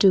2।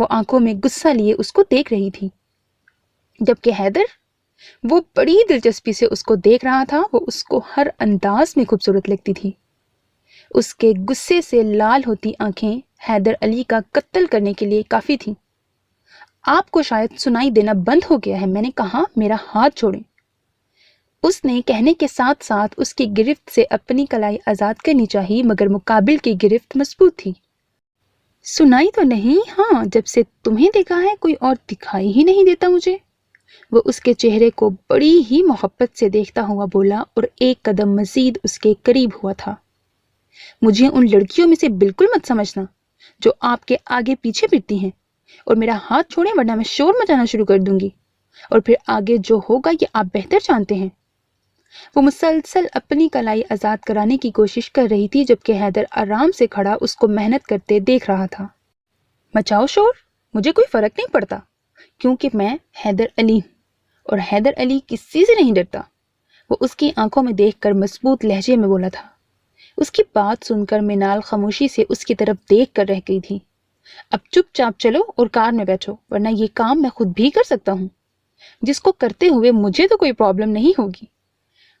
وہ آنکھوں میں غصہ لیے اس کو دیکھ رہی تھی، جبکہ حیدر وہ بڑی دلچسپی سے اس کو دیکھ رہا تھا۔ وہ اس کو ہر انداز میں خوبصورت لگتی تھی۔ اس کے غصے سے لال ہوتی آنکھیں حیدر علی کا قتل کرنے کے لیے کافی تھیں۔ آپ کو شاید سنائی دینا بند ہو گیا ہے، میں نے کہا میرا ہاتھ چھوڑیں۔ اس نے کہنے کے ساتھ ساتھ اس کی گرفت سے اپنی کلائی آزاد کرنی چاہی، مگر مقابل کی گرفت مضبوط تھی۔ سنائی تو نہیں، ہاں جب سے تمہیں دیکھا ہے کوئی اور دکھائی ہی نہیں دیتا مجھے۔ وہ اس کے چہرے کو بڑی ہی محبت سے دیکھتا ہوا بولا اور ایک قدم مزید اس کے قریب ہوا تھا۔ مجھے ان لڑکیوں میں سے بالکل مت سمجھنا جو آپ کے آگے پیچھے پھرتی ہیں، اور میرا ہاتھ چھوڑیں ورنہ میں شور مچانا شروع کر دوں گی، اور پھر آگے جو ہوگا یہ آپ بہتر جانتے ہیں۔ وہ مسلسل اپنی کلائی آزاد کرانے کی کوشش کر رہی تھی، جبکہ حیدر آرام سے کھڑا اس کو محنت کرتے دیکھ رہا تھا۔ مچاؤ شور، مجھے کوئی فرق نہیں پڑتا، کیونکہ میں حیدر علی ہوں، اور حیدر علی کسی سے نہیں ڈرتا۔ وہ اس کی آنکھوں میں دیکھ کر مضبوط لہجے میں بولا تھا۔ اس کی بات سن کر منال خاموشی سے اس کی طرف دیکھ کر رہ گئی تھی۔ اب چپ چاپ چلو اور کار میں بیٹھو، ورنہ یہ کام میں خود بھی کر سکتا ہوں، جس کو کرتے ہوئے مجھے تو کوئی پرابلم نہیں ہوگی۔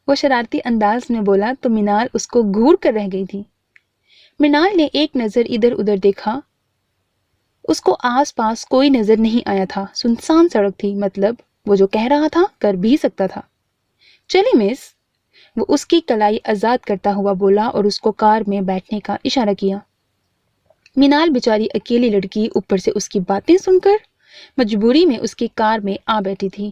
وہ شرارتی انداز میں بولا تو منال اس کو گھور کر رہ گئی تھی۔ منال نے ایک نظر ادھر ادھر دیکھا، اس کو آس پاس کوئی نظر نہیں آیا تھا۔ سنسان سڑک تھی، مطلب وہ جو کہہ رہا تھا کر بھی سکتا تھا۔ چلی مس، وہ اس کی کلائی آزاد کرتا ہوا بولا اور اس کو کار میں بیٹھنے کا اشارہ کیا۔ منال بیچاری اکیلی لڑکی اوپر سے اس کی باتیں سن کر مجبوری میں اس کی کار میں آ بیٹھی تھی۔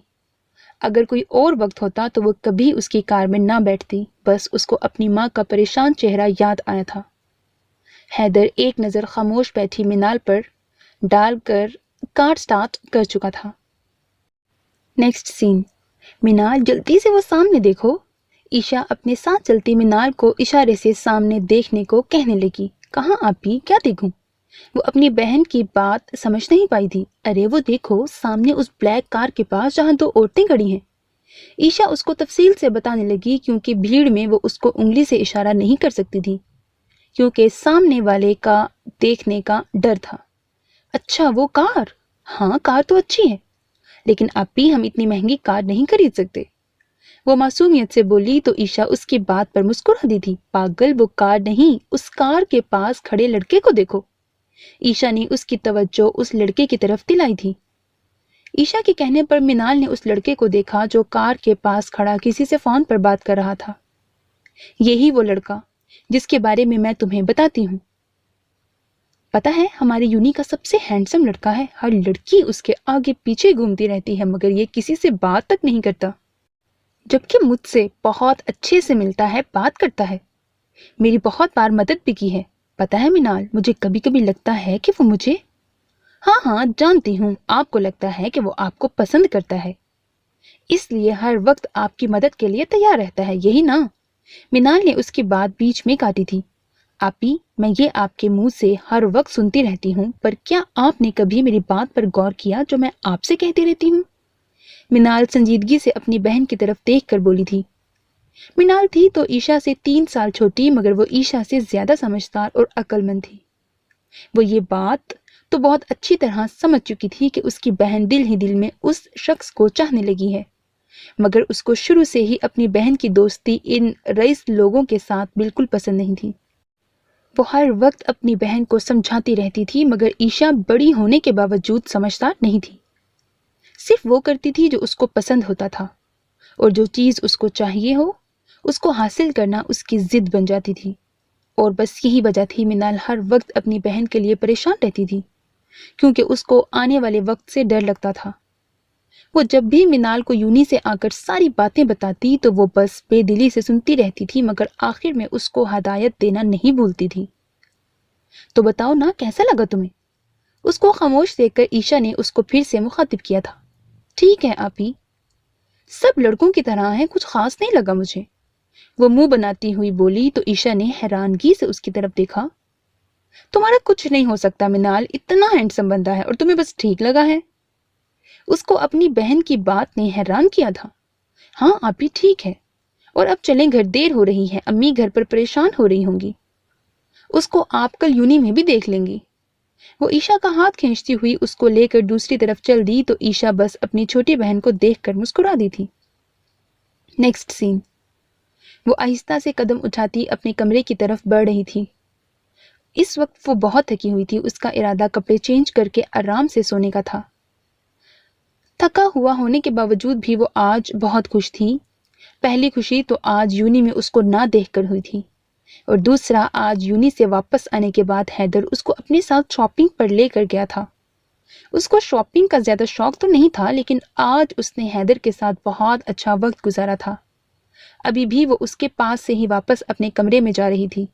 اگر کوئی اور وقت ہوتا تو وہ کبھی اس کی کار میں نہ بیٹھتی، بس اس کو اپنی ماں کا پریشان چہرہ یاد آیا تھا۔ حیدر ایک نظر خاموش بیٹھی منال پر ڈال کر کار سٹارٹ کر چکا تھا۔ نیکسٹ سین، منال جلدی سے وہ سامنے دیکھو۔ عشا اپنے ساتھ چلتی منال کو اشارے سے سامنے دیکھنے کو کہنے لگی۔ کہاں آپی، کیا دیکھوں؟ وہ اپنی بہن کی بات سمجھ نہیں پائی تھی۔ ارے وہ دیکھو سامنے اس بلیک کار کے پاس جہاں دو عورتیں کھڑی ہیں۔ عشا اس کو تفصیل سے بتانے لگی، کیونکہ بھیڑ میں وہ اس کو انگلی سے اشارہ نہیں کر سکتی تھی، کیونکہ سامنے والے کا دیکھنے کا ڈر تھا۔ اچھا وہ کار؟ ہاں کار تو اچھی ہے، لیکن آپی ہم اتنی مہنگی کار نہیں خرید سکتے، وہ معصومیت سے بولی تو عشا اس کی بات پر مسکرا دی تھی۔ پاگل، وہ کار نہیں، اس کار کے پاس کھڑے لڑکے کو دیکھو۔ عشا نے اس کی توجہ اس لڑکے کی طرف دلائی تھی۔ عشا کے کہنے پر منال نے اس لڑکے کو دیکھا جو کار کے پاس کھڑا کسی سے فون پر بات کر رہا تھا۔ یہی وہ لڑکا جس کے بارے میں تمہیں بتاتی ہوں۔ پتا ہے ہمارے یونی کا سب سے ہینڈسم لڑکا ہے، ہر لڑکی اس کے آگے پیچھے گھومتی رہتی ہے، مگر یہ کسی سے بات تک نہیں کرتا، جبکہ مجھ سے بہت اچھے سے ملتا ہے، بات کرتا ہے، میری بہت بار مدد بھی کی ہے۔ پتا ہے منال، مجھے کبھی کبھی لگتا ہے کہ وہ مجھے، ہاں جانتی ہوں، آپ کو لگتا ہے کہ وہ آپ کو پسند کرتا ہے، اس لیے ہر وقت آپ کی مدد کے لیے تیار رہتا ہے، یہی نا؟ منال نے اس کی بات بیچ میں کاٹی تھی۔ آپی میں یہ آپ کے منہ سے ہر وقت سنتی رہتی ہوں، پر کیا آپ نے کبھی میری بات پر غور کیا جو میں آپ سے کہتی رہتی ہوں؟ منال سنجیدگی سے اپنی بہن کی طرف دیکھ کر بولی تھی۔ منال تھی تو عشا سے 3 سال چھوٹی، مگر وہ عشا سے زیادہ سمجھدار اور عقل مند تھی۔ وہ یہ بات تو بہت اچھی طرح سمجھ چکی تھی کہ اس کی بہن دل ہی دل میں اس شخص کو چاہنے لگی ہے، مگر اس کو شروع سے ہی اپنی بہن کی دوستی ان رئیس لوگوں کے ساتھ بالکل پسند نہیں تھی۔ وہ ہر وقت اپنی بہن کو سمجھاتی رہتی تھی، مگر عشا بڑی ہونے کے باوجود سمجھدار نہیں تھی، صرف وہ کرتی تھی جو اس کو پسند ہوتا تھا، اور جو چیز اس کو چاہیے ہو اس کو حاصل کرنا اس کی ضد بن جاتی تھی۔ اور بس یہی وجہ تھی منال ہر وقت اپنی بہن کے لیے پریشان رہتی تھی، کیونکہ اس کو آنے والے وقت سے ڈر لگتا تھا۔ وہ جب بھی منال کو یونی سے آ کر ساری باتیں بتاتی تو وہ بس بے دلی سے سنتی رہتی تھی، مگر آخر میں اس کو ہدایت دینا نہیں بھولتی تھی۔ تو بتاؤ نا کیسا لگا تمہیں؟ اس کو خاموش دیکھ کر عشا نے اس کو پھر سے مخاطب کیا تھا۔ ٹھیک ہے آپی، سب لڑکوں کی طرح ہے، کچھ خاص نہیں لگا مجھے، وہ منہ بناتی ہوئی بولی تو عشا نے حیرانگی سے اس کی طرف دیکھا۔ تمہارا کچھ نہیں ہو سکتا منال، اتنا ہینڈسم بندہ ہے اور تمہیں بس ٹھیک لگا ہے؟ اس کو اپنی بہن کی بات نے حیران کیا تھا۔ ہاں آپی ٹھیک ہے، اور اب چلیں گھر، دیر ہو رہی ہے، امی گھر پر پریشان ہو رہی ہوں گی، اس کو آپ کل یونی میں بھی دیکھ لیں گی۔ وہ عیشا کا ہاتھ کھینچتی ہوئی اس کو لے کر دوسری طرف چل دی تو عیشا بس اپنی چھوٹی بہن کو دیکھ کر مسکرا دی تھی۔ نیکسٹ سین، وہ آہستہ سے قدم اٹھاتی اپنے کمرے کی طرف بڑھ رہی تھی۔ اس وقت وہ بہت تھکی ہوئی تھی۔ اس کا ارادہ کپڑے چینج کر کے آرام سے سونے کا تھا۔ تھکا ہوا ہونے کے باوجود بھی وہ آج بہت خوش تھی۔ پہلی خوشی تو آج یونی میں اس کو نہ دیکھ کر ہوئی تھی، اور دوسرا آج یونی سے واپس آنے کے بعد حیدر اس کو اپنے ساتھ شاپنگ پر لے کر گیا تھا۔ اس کو شاپنگ کا زیادہ شوق تو نہیں تھا، لیکن آج اس نے حیدر کے ساتھ بہت اچھا وقت گزارا تھا۔ ابھی بھی وہ اس کے پاس سے ہی واپس اپنے کمرے میں جا رہی تھی۔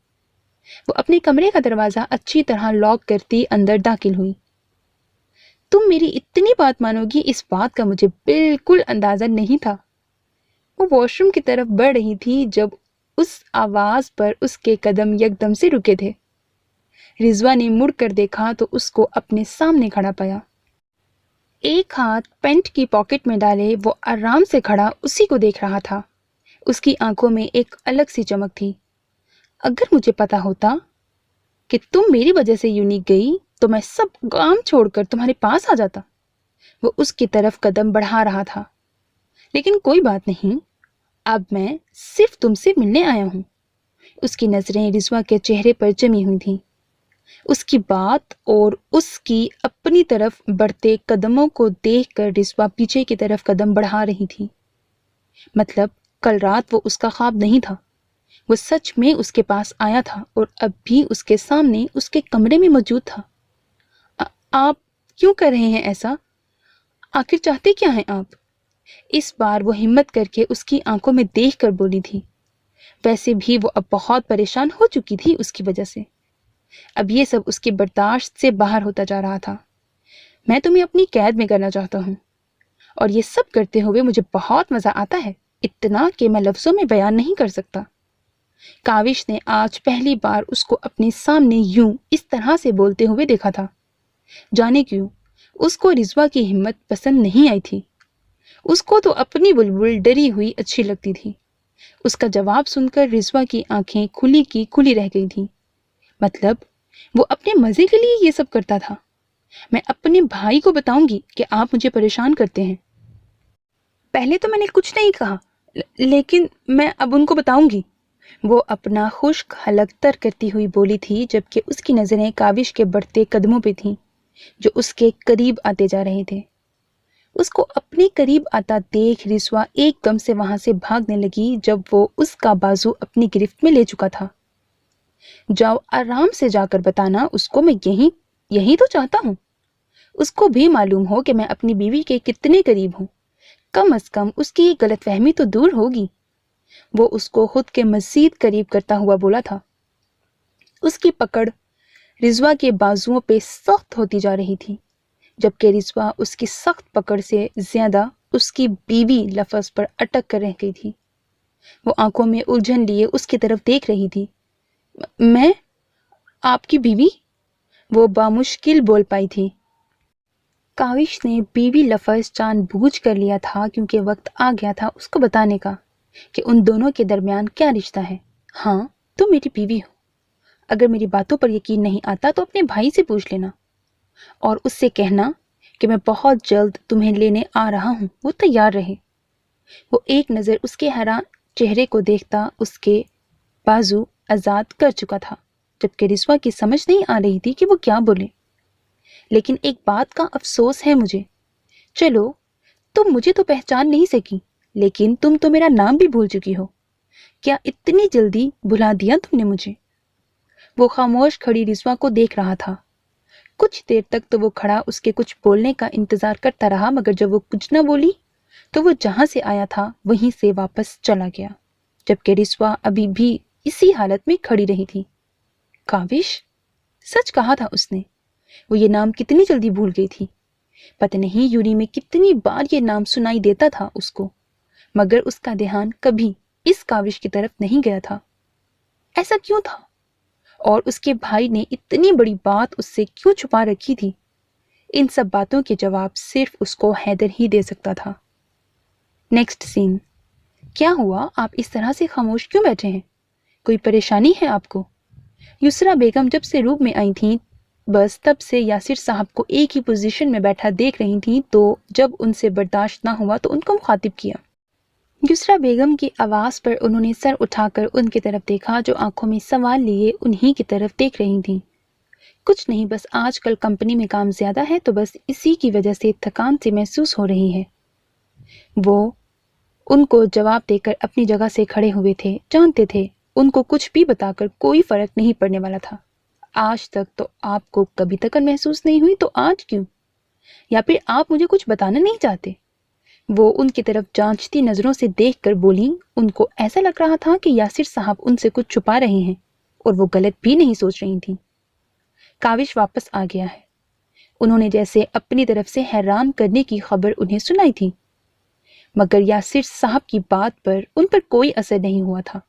وہ اپنے کمرے کا دروازہ اچھی طرح لاک کرتی اندر داخل ہوئی۔ تم میری اتنی بات مانو گی، اس بات کا مجھے بالکل اندازہ نہیں تھا۔ وہ واش روم کی طرف بڑھ رہی تھی جب اس آواز پر اس کے قدم یکدم سے رکے تھے۔ رضوا نے مڑ کر دیکھا تو اس کو اپنے سامنے کھڑا پایا۔ ایک ہاتھ پینٹ کی پاکٹ میں ڈالے وہ آرام سے کھڑا اسی کو دیکھ رہا تھا۔ اس کی آنکھوں میں ایک الگ سی چمک تھی۔ اگر مجھے پتا ہوتا کہ تم میری وجہ سے یونیک گئی تو میں سب کام چھوڑ کر تمہارے پاس آ جاتا۔ وہ اس کی طرف قدم بڑھا رہا تھا۔ لیکن کوئی بات نہیں، اب میں صرف تم سے ملنے آیا ہوں۔ اس کی نظریں رضوا کے چہرے پر جمی ہوئی تھیں۔ اس کی بات اور اس کی اپنی طرف بڑھتے قدموں کو دیکھ کر رضوا پیچھے کی طرف قدم بڑھا رہی تھی۔ مطلب کل رات وہ اس کا خواب نہیں تھا، وہ سچ میں اس کے پاس آیا تھا اور اب بھی اس کے سامنے اس کے کمرے میں موجود تھا۔ آپ کیوں کر رہے ہیں ایسا؟ آخر چاہتے کیا ہیں آپ؟ اس بار وہ ہمت کر کے اس کی آنکھوں میں دیکھ کر بولی تھی۔ ویسے بھی وہ اب بہت پریشان ہو چکی تھی اس کی وجہ سے۔ اب یہ سب اس کے برداشت سے باہر ہوتا جا رہا تھا۔ میں تمہیں اپنی قید میں کرنا چاہتا ہوں، اور یہ سب کرتے ہوئے مجھے بہت مزہ آتا ہے، اتنا کہ میں لفظوں میں بیان نہیں کر سکتا۔ کاوش نے آج پہلی بار اس کو اپنے سامنے یوں اس طرح سے بولتے ہوئے دیکھا تھا۔ جانے کیوں اس کو رضوا کی ہمت پسند نہیں آئی تھی۔ اس کو تو اپنی بلبل ڈری ہوئی اچھی لگتی تھی۔ اس کا جواب سن کر رضوا کی آنکھیں کھلی کی کھلی رہ گئی تھیں۔ مطلب وہ اپنے مزے کے لیے یہ سب کرتا تھا۔ میں اپنے بھائی کو بتاؤں گی کہ آپ مجھے پریشان کرتے ہیں۔ پہلے تو میں نے کچھ نہیں کہا، لیکن میں اب ان کو بتاؤں گی، وہ اپنا خشک حلق تر کرتی ہوئی بولی تھی، جبکہ اس کی نظریں کاوش کے بڑھتے قدموں پہ تھیں جو اس کے قریب آتے جا رہے تھے۔ اس کو اپنے قریب آتا دیکھ رضوا ایک دم سے وہاں سے بھاگنے لگی جب وہ اس کا بازو اپنی گرفت میں لے چکا تھا۔ جاؤ آرام سے جا کر بتانا اس کو، میں یہی تو چاہتا ہوں۔ اس کو بھی معلوم ہو کہ میں اپنی بیوی کے کتنے قریب ہوں، کم از کم اس کی یہ غلط فہمی تو دور ہوگی۔ وہ اس کو خود کے مزید قریب کرتا ہوا بولا تھا۔ اس کی پکڑ رضوا کے بازوؤں پہ سخت ہوتی جا رہی تھی، جبکہ رضوا اس کی سخت پکڑ سے زیادہ اس کی بیوی لفظ پر اٹک کر رہ گئی تھی۔ وہ آنکھوں میں الجھن لیے اس کی طرف دیکھ رہی تھی۔ میں آپ کی بیوی؟ وہ بامشکل بول پائی تھی۔ کاوش نے بیوی لفظ جان بوجھ کر لیا تھا کیونکہ وقت آ گیا تھا اس کو بتانے کا کہ ان دونوں کے درمیان کیا رشتہ ہے۔ ہاں تم میری بیوی ہو۔ اگر میری باتوں پر یقین نہیں آتا تو اپنے بھائی سے پوچھ لینا، اور اس سے کہنا کہ میں بہت جلد تمہیں لینے آ رہا ہوں، وہ تیار رہے۔ وہ ایک نظر اس کے حیران چہرے کو دیکھتا اس کے بازو آزاد کر چکا تھا، جبکہ رضوا کی سمجھ نہیں آ رہی تھی کہ وہ کیا بولے۔ لیکن ایک بات کا افسوس ہے مجھے، چلو تم مجھے تو پہچان نہیں سکی، لیکن تم تو میرا نام بھی بھول چکی ہو۔ کیا اتنی جلدی بھلا دیا تم نے مجھے؟ وہ خاموش کھڑی رضوا کو دیکھ رہا تھا۔ کچھ دیر تک تو وہ کھڑا اس کے کچھ بولنے کا انتظار کرتا رہا، مگر جب وہ کچھ نہ بولی تو وہ جہاں سے آیا تھا وہیں سے واپس چلا گیا، جبکہ رضوا ابھی بھی اسی حالت میں کھڑی رہی تھی۔ کاوش، سچ کہا تھا اس نے، وہ یہ نام کتنی جلدی بھول گئی تھی۔ پتہ نہیں یونی میں کتنی بار یہ نام سنائی دیتا تھا اس کو، مگر اس کا دھیان کبھی اس کاوش کی طرف نہیں گیا تھا۔ ایسا کیوں تھا؟ اور اس کے بھائی نے اتنی بڑی بات اس سے کیوں چھپا رکھی تھی؟ ان سب باتوں کے جواب صرف اس کو حیدر ہی دے سکتا تھا۔ نیکسٹ سین۔ کیا ہوا؟ آپ اس طرح سے خاموش کیوں بیٹھے ہیں؟ کوئی پریشانی ہے آپ کو؟ یسرا بیگم جب سے روم میں آئی تھیں بس تب سے یاسر صاحب کو ایک ہی پوزیشن میں بیٹھا دیکھ رہی تھیں تو جب ان سے برداشت نہ ہوا تو ان کو مخاطب کیا۔ یسریٰ بیگم کی آواز پر انہوں نے سر اٹھا کر ان کی طرف دیکھا جو آنکھوں میں سوال لیے انہی کی طرف دیکھ رہی تھیں۔ کچھ نہیں، بس آج کل کمپنی میں کام زیادہ ہے تو بس اسی کی وجہ سے تھکان سی محسوس ہو رہی ہے۔ وہ ان کو جواب دے کر اپنی جگہ سے کھڑے ہوئے تھے، جانتے تھے ان کو کچھ بھی بتا کر کوئی فرق نہیں پڑنے والا تھا۔ آج تک تو آپ کو کبھی تھکن محسوس نہیں ہوئی تو آج کیوں؟ یا پھر آپ مجھے کچھ بتانا نہیں چاہتے؟ وہ ان کی طرف جانچتی نظروں سے دیکھ کر بولی۔ ان کو ایسا لگ رہا تھا کہ یاسر صاحب ان سے کچھ چھپا رہے ہیں اور وہ غلط بھی نہیں سوچ رہی تھیں۔ کاوش واپس آ گیا ہے، انہوں نے جیسے اپنی طرف سے حیران کرنے کی خبر انہیں سنائی تھی، مگر یاسر صاحب کی بات پر ان پر کوئی اثر نہیں ہوا تھا۔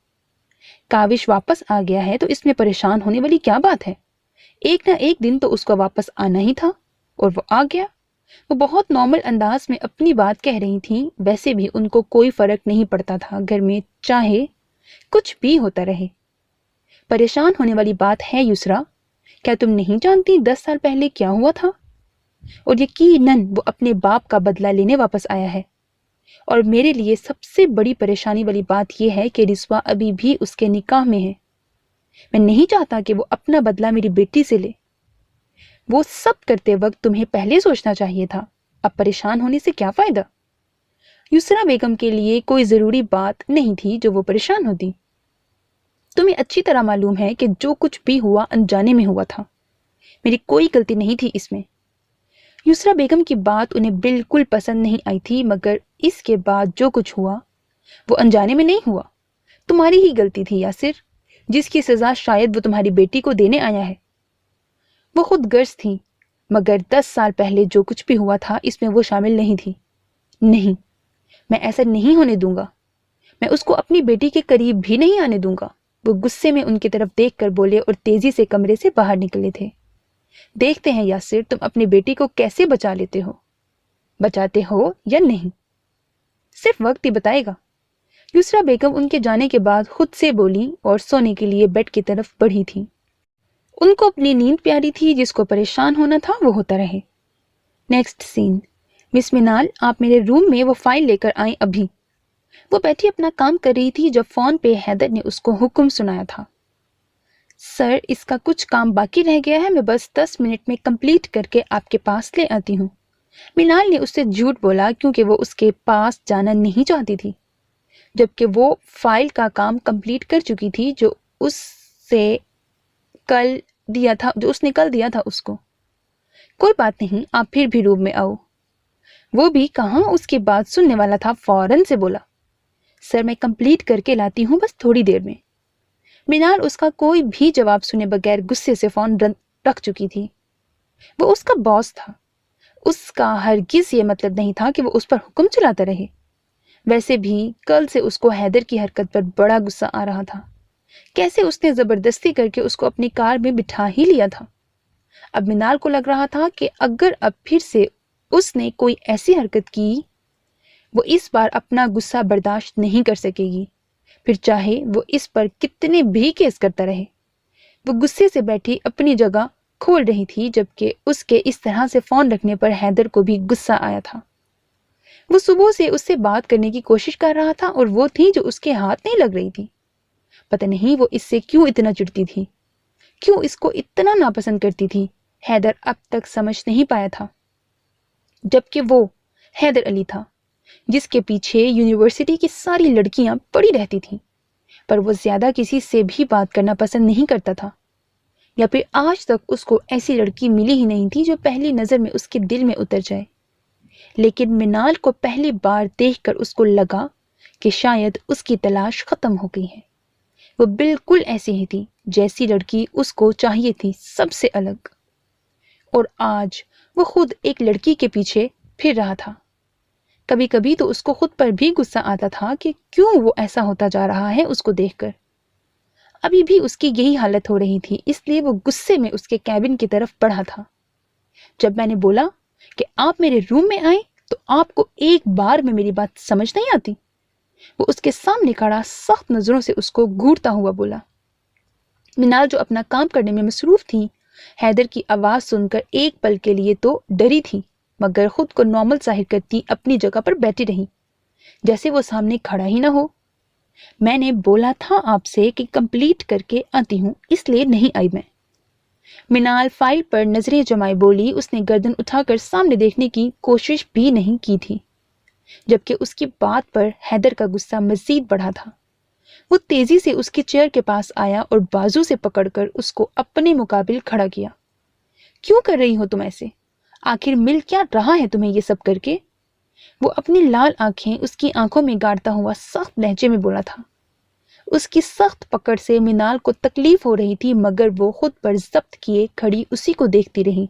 کاوش واپس آ گیا ہے تو اس میں پریشان ہونے والی کیا بات ہے؟ ایک نہ ایک دن تو اس کو واپس آنا ہی تھا اور وہ آ گیا۔ وہ بہت نارمل انداز میں اپنی بات کہہ رہی تھیں، ویسے بھی ان کو کوئی فرق نہیں پڑتا تھا گھر میں چاہے کچھ بھی ہوتا رہے۔ پریشان ہونے والی بات ہے یسریٰ، کیا تم نہیں جانتی 10 سال پہلے کیا ہوا تھا؟ اور یقیناً وہ اپنے باپ کا بدلہ لینے واپس آیا ہے، اور میرے لیے سب سے بڑی پریشانی والی بات یہ ہے کہ رضوا ابھی بھی اس کے نکاح میں ہے۔ میں نہیں چاہتا کہ وہ اپنا بدلہ میری بیٹی سے لے۔ وہ سب کرتے وقت تمہیں پہلے سوچنا چاہیے تھا، اب پریشان ہونے سے کیا فائدہ؟ یسریٰ بیگم کے لیے کوئی ضروری بات نہیں تھی جو وہ پریشان ہوتی۔ تمہیں اچھی طرح معلوم ہے کہ جو کچھ بھی ہوا انجانے میں ہوا تھا، میری کوئی غلطی نہیں تھی اس میں۔ یسریٰ بیگم کی بات انہیں بالکل پسند نہیں آئی تھی، مگر اس کے بعد جو کچھ ہوا وہ انجانے میں نہیں ہوا، تمہاری ہی غلطی تھی یاسر، جس کی سزا شاید وہ تمہاری بیٹی کو دینے آیا ہے۔ وہ خود غرض تھی، مگر 10 سال پہلے جو کچھ بھی ہوا تھا اس میں وہ شامل نہیں تھی۔ نہیں، میں ایسا نہیں ہونے دوں گا، میں اس کو اپنی بیٹی کے قریب بھی نہیں آنے دوں گا۔ وہ غصے میں ان کی طرف دیکھ کر بولے اور تیزی سے کمرے سے باہر نکلے تھے۔ دیکھتے ہیں یاسر تم اپنی بیٹی کو کیسے بچا لیتے ہو، بچاتے ہو یا نہیں، صرف وقت ہی بتائے گا۔ یسریٰ بیگم ان کے جانے کے بعد خود سے بولی اور سونے کے لیے بیڈ کی طرف بڑھی تھی۔ ان کو اپنی نیند پیاری تھی، جس کو پریشان ہونا تھا وہ ہوتا رہے۔ نیکسٹ سین، مس منال آپ میرے روم میں وہ فائل لے کر آئیں ابھی۔ وہ بیٹھی اپنا کام کر رہی تھی جب فون پہ حیدر نے اس کو حکم سنایا تھا۔ سر اس کا کچھ کام باقی رہ گیا ہے، میں بس 10 منٹ میں کمپلیٹ کر کے آپ کے پاس لے آتی ہوں۔ منال نے اس سے جھوٹ بولا کیونکہ وہ اس کے پاس جانا نہیں چاہتی تھی، جبکہ وہ فائل کا کام کمپلیٹ کر چکی تھی جو اس نے کل دیا تھا اس کو۔ کوئی بات نہیں، آپ پھر بھی روم میں آؤ۔ وہ بھی کہاں اس کی بات سننے والا تھا، فوراً سے بولا، سر میں کمپلیٹ کر کے لاتی ہوں بس تھوڑی دیر میں۔ منال اس کا کوئی بھی جواب سنے بغیر غصے سے فون رکھ چکی تھی۔ وہ اس کا باس تھا، اس کا ہرگز یہ مطلب نہیں تھا کہ وہ اس پر حکم چلاتا رہے۔ ویسے بھی کل سے اس کو حیدر کی حرکت پر بڑا غصہ آ رہا تھا، کیسے اس نے زبردستی کر کے اس کو اپنی کار میں بٹھا ہی لیا تھا۔ اب منال کو لگ رہا تھا کہ اگر اب پھر سے اس نے کوئی ایسی حرکت کی، وہ اس بار اپنا غصہ برداشت نہیں کر سکے گی، پھر چاہے وہ اس پر کتنے بھی کیس کرتا رہے۔ وہ غصے سے بیٹھی اپنی جگہ کھول رہی تھی، جبکہ اس کے اس طرح سے فون رکھنے پر حیدر کو بھی غصہ آیا تھا۔ وہ صبح سے اس سے بات کرنے کی کوشش کر رہا تھا اور وہ تھی جو اس کے ہاتھ نہیں لگ رہی تھی۔ پتہ نہیں وہ اس سے کیوں اتنا چڑتی تھی، کیوں اس کو اتنا ناپسند کرتی تھی، حیدر اب تک سمجھ نہیں پایا تھا۔ جبکہ وہ حیدر علی تھا جس کے پیچھے یونیورسٹی کی ساری لڑکیاں پڑی رہتی تھیں، پر وہ زیادہ کسی سے بھی بات کرنا پسند نہیں کرتا تھا، یا پھر آج تک اس کو ایسی لڑکی ملی ہی نہیں تھی جو پہلی نظر میں اس کے دل میں اتر جائے۔ لیکن منال کو پہلی بار دیکھ کر اس کو لگا کہ شاید اس کی تلاش ختم ہو گئی ہے۔ وہ بالکل ایسی ہی تھی جیسی لڑکی اس کو چاہیے تھی، سب سے الگ۔ اور آج وہ خود ایک لڑکی کے پیچھے پھر رہا تھا۔ کبھی کبھی تو اس کو خود پر بھی غصہ آتا تھا کہ کیوں وہ ایسا ہوتا جا رہا ہے اس کو دیکھ کر۔ ابھی بھی اس کی یہی حالت ہو رہی تھی، اس لیے وہ غصے میں اس کے کیبن کی طرف بڑھا تھا۔ جب میں نے بولا کہ آپ میرے روم میں آئیں تو آپ کو ایک بار میں میری بات سمجھ نہیں آتی؟ وہ اس کے سامنے کھڑا سخت نظروں سے اس کو گھورتا ہوا بولا۔ منال جو اپنا کام کرنے میں مصروف تھی، حیدر کی آواز سن کر ایک پل کے لیے تو ڈری تھی، مگر خود کو نارمل ظاہر کرتی اپنی جگہ پر بیٹھی رہی، جیسے وہ سامنے کھڑا ہی نہ ہو۔ میں نے بولا تھا آپ سے کہ کمپلیٹ کر کے آتی ہوں، اس لیے نہیں آئی میں۔ منال فائل پر نظریں جمائے بولی۔ اس نے گردن اٹھا کر سامنے دیکھنے کی کوشش بھی نہیں کی تھی، جبکہ اس کی بات پر حیدر کا غصہ مزید بڑھا تھا۔ وہ تیزی سے اس کے چیئر کے پاس آیا اور بازو سے پکڑ کر اس کو اپنے مقابل کھڑا کیا۔ کیوں کر رہی ہو تم ایسے؟ آخر مل کیا رہا ہے تمہیں یہ سب کر کے؟ وہ اپنی لال آنکھیں اس کی آنکھوں میں گاڑتا ہوا سخت لہجے میں بولا تھا۔ اس کی سخت پکڑ سے منال کو تکلیف ہو رہی تھی، مگر وہ خود پر ضبط کیے کھڑی اسی کو دیکھتی رہی۔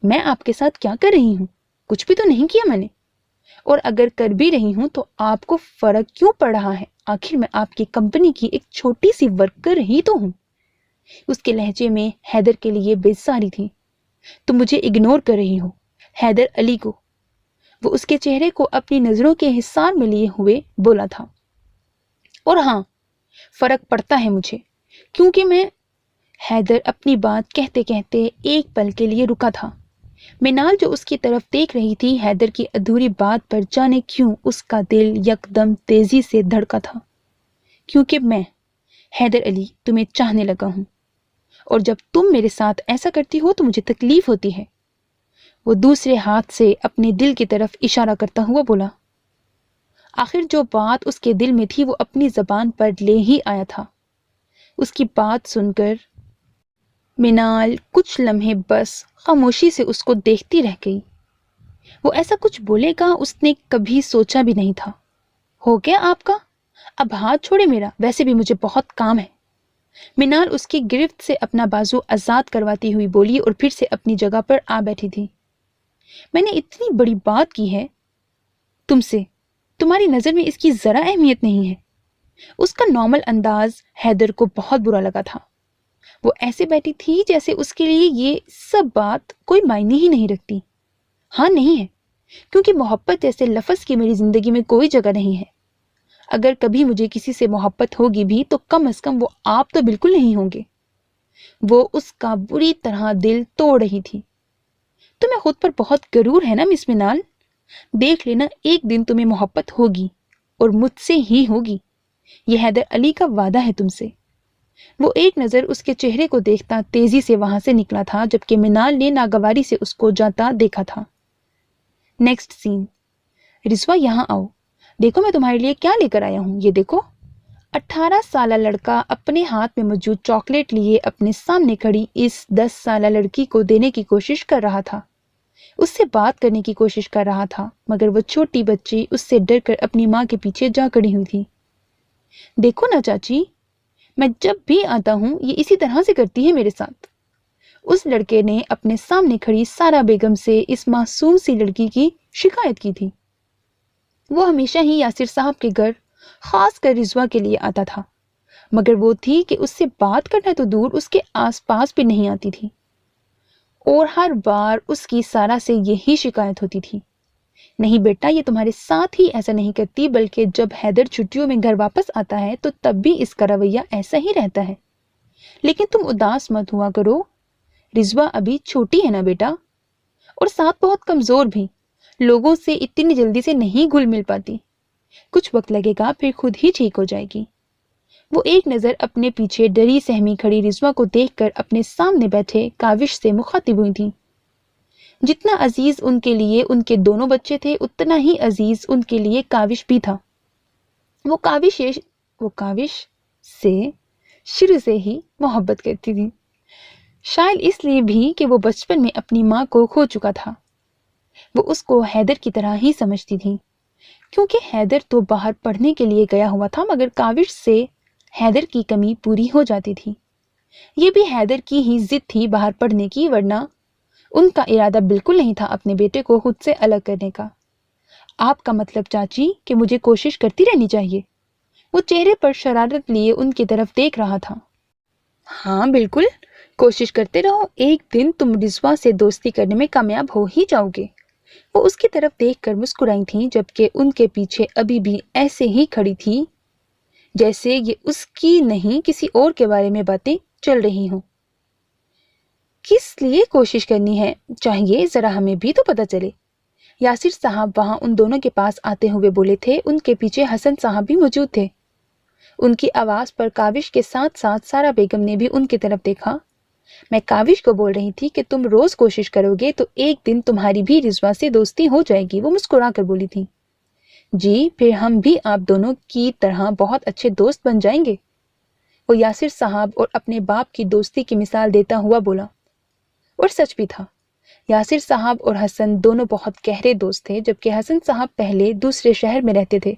میں آپ کے ساتھ کیا کر رہی ہوں؟ کچھ بھی تو نہیں کیا میں نے، اور اگر کر بھی رہی ہوں تو آپ کو فرق کیوں پڑ رہا ہے؟ آخر میں آپ کی کمپنی کی ایک چھوٹی سی ورکر ہی تو ہوں۔ اس کے لہجے میں حیدر کے لیے بیزاری تھی۔ تم مجھے اگنور کر رہی ہو حیدر علی کو۔ وہ اس کے چہرے کو اپنی نظروں کے حصار میں لیے ہوئے بولا تھا۔ اور ہاں، فرق پڑتا ہے مجھے، کیونکہ میں… حیدر اپنی بات کہتے کہتے ایک پل کے لیے رکا تھا۔ منال جو اس کی طرف دیکھ رہی تھی، حیدر کی ادھوری بات پر جانے کیوں اس کا دل یکدم تیزی سے دھڑکا تھا۔ کیونکہ میں حیدر علی تمہیں چاہنے لگا ہوں، اور جب تم میرے ساتھ ایسا کرتی ہو تو مجھے تکلیف ہوتی ہے۔ وہ دوسرے ہاتھ سے اپنے دل کی طرف اشارہ کرتا ہوا بولا۔ آخر جو بات اس کے دل میں تھی وہ اپنی زبان پر لے ہی آیا تھا۔ اس کی بات سن کر منال کچھ لمحے بس خاموشی سے اس کو دیکھتی رہ گئی۔ وہ ایسا کچھ بولے گا اس نے کبھی سوچا بھی نہیں تھا۔ ہو گیا آپ کا؟ اب ہاتھ چھوڑے میرا، ویسے بھی مجھے بہت کام ہے۔ منال اس کی گرفت سے اپنا بازو آزاد کرواتی ہوئی بولی اور پھر سے اپنی جگہ پر آ بیٹھی تھی۔ میں نے اتنی بڑی بات کی ہے تم سے، تمہاری نظر میں اس کی ذرا اہمیت نہیں ہے؟ اس کا نارمل انداز حیدر کو بہت برا لگا تھا۔ وہ ایسے بیٹھی تھی جیسے اس کے لیے یہ سب بات کوئی معنی ہی نہیں رکھتی۔ ہاں نہیں ہے، کیونکہ محبت جیسے لفظ کی میری زندگی میں کوئی جگہ نہیں ہے۔ اگر کبھی مجھے کسی سے محبت ہوگی بھی تو کم از کم وہ آپ تو بالکل نہیں ہوں گے۔ وہ اس کا بری طرح دل توڑ رہی تھی۔ تمہیں خود پر بہت غرور ہے نا مس منال؟ دیکھ لینا ایک دن تمہیں محبت ہوگی، اور مجھ سے ہی ہوگی۔ یہ حیدر علی کا وعدہ ہے تم سے۔ وہ ایک نظر اس کے چہرے کو دیکھتا تیزی سے وہاں سے نکلا تھا، جبکہ منال نے ناگواری سے اس کو جاتا دیکھا تھا۔ نیکسٹ سین۔ رضوا یہاں آؤ، دیکھو میں تمہارے لیے کیا لے کر آیا ہوں، یہ دیکھو۔ 18 سالہ لڑکا اپنے ہاتھ میں موجود چاکلیٹ لیے اپنے سامنے کھڑی اس 10 سالہ لڑکی کو دینے کی کوشش کر رہا تھا۔ اس سے بات کرنے کی کوشش کر رہا تھا، مگر وہ چھوٹی بچی اس سے ڈر کر اپنی ماں کے پیچھے جا کھڑی ہوئی تھی۔ دیکھو نا چاچی، میں جب بھی آتا ہوں یہ اسی طرح سے کرتی ہے میرے ساتھ۔ اس لڑکے نے اپنے سامنے کھڑی سارا بیگم سے اس معصوم سی لڑکی کی شکایت کی تھی۔ وہ ہمیشہ ہی یاسر صاحب کے گھر خاص کر رضوا کے لیے آتا تھا، مگر وہ تھی کہ اس سے بات کرنا تو دور اس کے آس پاس بھی نہیں آتی تھی، اور ہر بار اس کی سارا سے یہی شکایت ہوتی تھی۔ نہیں بیٹا، یہ تمہارے ساتھ ہی ایسا نہیں کرتی، بلکہ جب حیدر چھٹیوں میں گھر واپس آتا ہے تو تب بھی اس کا رویہ ایسا ہی رہتا ہے۔ لیکن تم اداس مت ہوا کرو، رضوا ابھی چھوٹی ہے نا بیٹا، اور ساتھ بہت کمزور بھی، لوگوں سے اتنی جلدی سے نہیں گھل مل پاتی۔ کچھ وقت لگے گا، پھر خود ہی ٹھیک ہو جائے گی۔ وہ ایک نظر اپنے پیچھے ڈری سہمی کھڑی رضوا کو دیکھ کر اپنے سامنے بیٹھے کاوش سے مخاطب ہوئی تھی۔ جتنا عزیز ان کے لیے ان کے دونوں بچے تھے، اتنا ہی عزیز ان کے لیے کاوش بھی تھا۔ وہ کاوش سے شروع سے ہی محبت کرتی تھی، شاید اس لیے بھی کہ وہ بچپن میں اپنی ماں کو کھو چکا تھا۔ وہ اس کو حیدر کی طرح ہی سمجھتی تھی، کیونکہ حیدر تو باہر پڑھنے کے لیے گیا ہوا تھا، مگر کاوش سے حیدر کی کمی پوری ہو جاتی تھی۔ یہ بھی حیدر کی ہی ضد تھی باہر پڑھنے کی، ورنہ ان کا ارادہ بالکل نہیں تھا اپنے بیٹے کو خود سے الگ کرنے کا۔ آپ کا مطلب چاچی کہ مجھے کوشش کرتی رہنی چاہیے؟ وہ چہرے پر شرارت لیے ان کی طرف دیکھ رہا تھا۔ ہاں بالکل، کوشش کرتے رہو، ایک دن تم رضوا سے دوستی کرنے میں کامیاب ہو ہی جاؤ گے۔ وہ اس کی طرف دیکھ کر مسکرائی تھیں، جبکہ ان کے پیچھے ابھی بھی ایسے ہی کھڑی تھی جیسے یہ اس کی نہیں کسی اور کے بارے میں باتیں چل رہی ہوں۔ کس لیے کوشش کرنی ہے؟ چاہیے ذرا ہمیں بھی تو پتہ چلے۔ یاسر صاحب وہاں ان دونوں کے پاس آتے ہوئے بولے تھے۔ ان کے پیچھے حسن صاحب بھی موجود تھے۔ ان کی آواز پر کاوش کے ساتھ ساتھ سارا بیگم نے بھی ان کی طرف دیکھا۔ میں کاوش کو بول رہی تھی کہ تم روز کوشش کرو گے تو ایک دن تمہاری بھی رضوا سے دوستی ہو جائے گی، وہ مسکرا کر بولی تھی۔ جی پھر ہم بھی آپ دونوں کی طرح بہت اچھے دوست بن جائیں گے، وہ یاسر صاحب اور اپنے باپ کی دوستی کی مثال دیتا ہوا بولا۔ اور سچ بھی تھا، یاسر صاحب اور حسن دونوں بہت گہرے دوست تھے۔ جبکہ حسن صاحب پہلے دوسرے شہر میں رہتے تھے،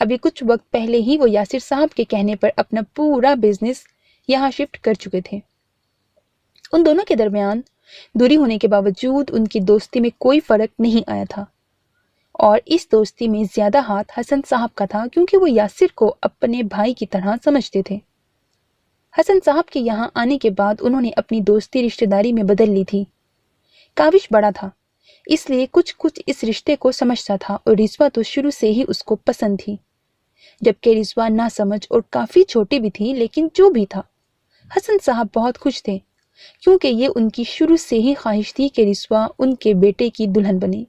ابھی کچھ وقت پہلے ہی وہ یاسر صاحب کے کہنے پر اپنا پورا بزنس یہاں شفٹ کر چکے تھے۔ ان دونوں کے درمیان دوری ہونے کے باوجود ان کی دوستی میں کوئی فرق نہیں آیا تھا، اور اس دوستی میں زیادہ ہاتھ حسن صاحب کا تھا کیونکہ وہ یاسر کو اپنے بھائی کی طرح سمجھتے تھے۔ حسن صاحب کے یہاں آنے کے بعد انہوں نے اپنی دوستی رشتہ داری میں بدل لی تھی۔ کاوش بڑا تھا، اس لیے کچھ اس رشتے کو سمجھتا تھا، اور رضوا تو شروع سے ہی اس کو پسند تھی۔ جبکہ رضوا نہ سمجھ اور کافی چھوٹی بھی تھی، لیکن جو بھی تھا حسن صاحب بہت خوش تھے کیونکہ یہ ان کی شروع سے ہی خواہش تھی کہ رضوا ان کے بیٹے کی دلہن بنے۔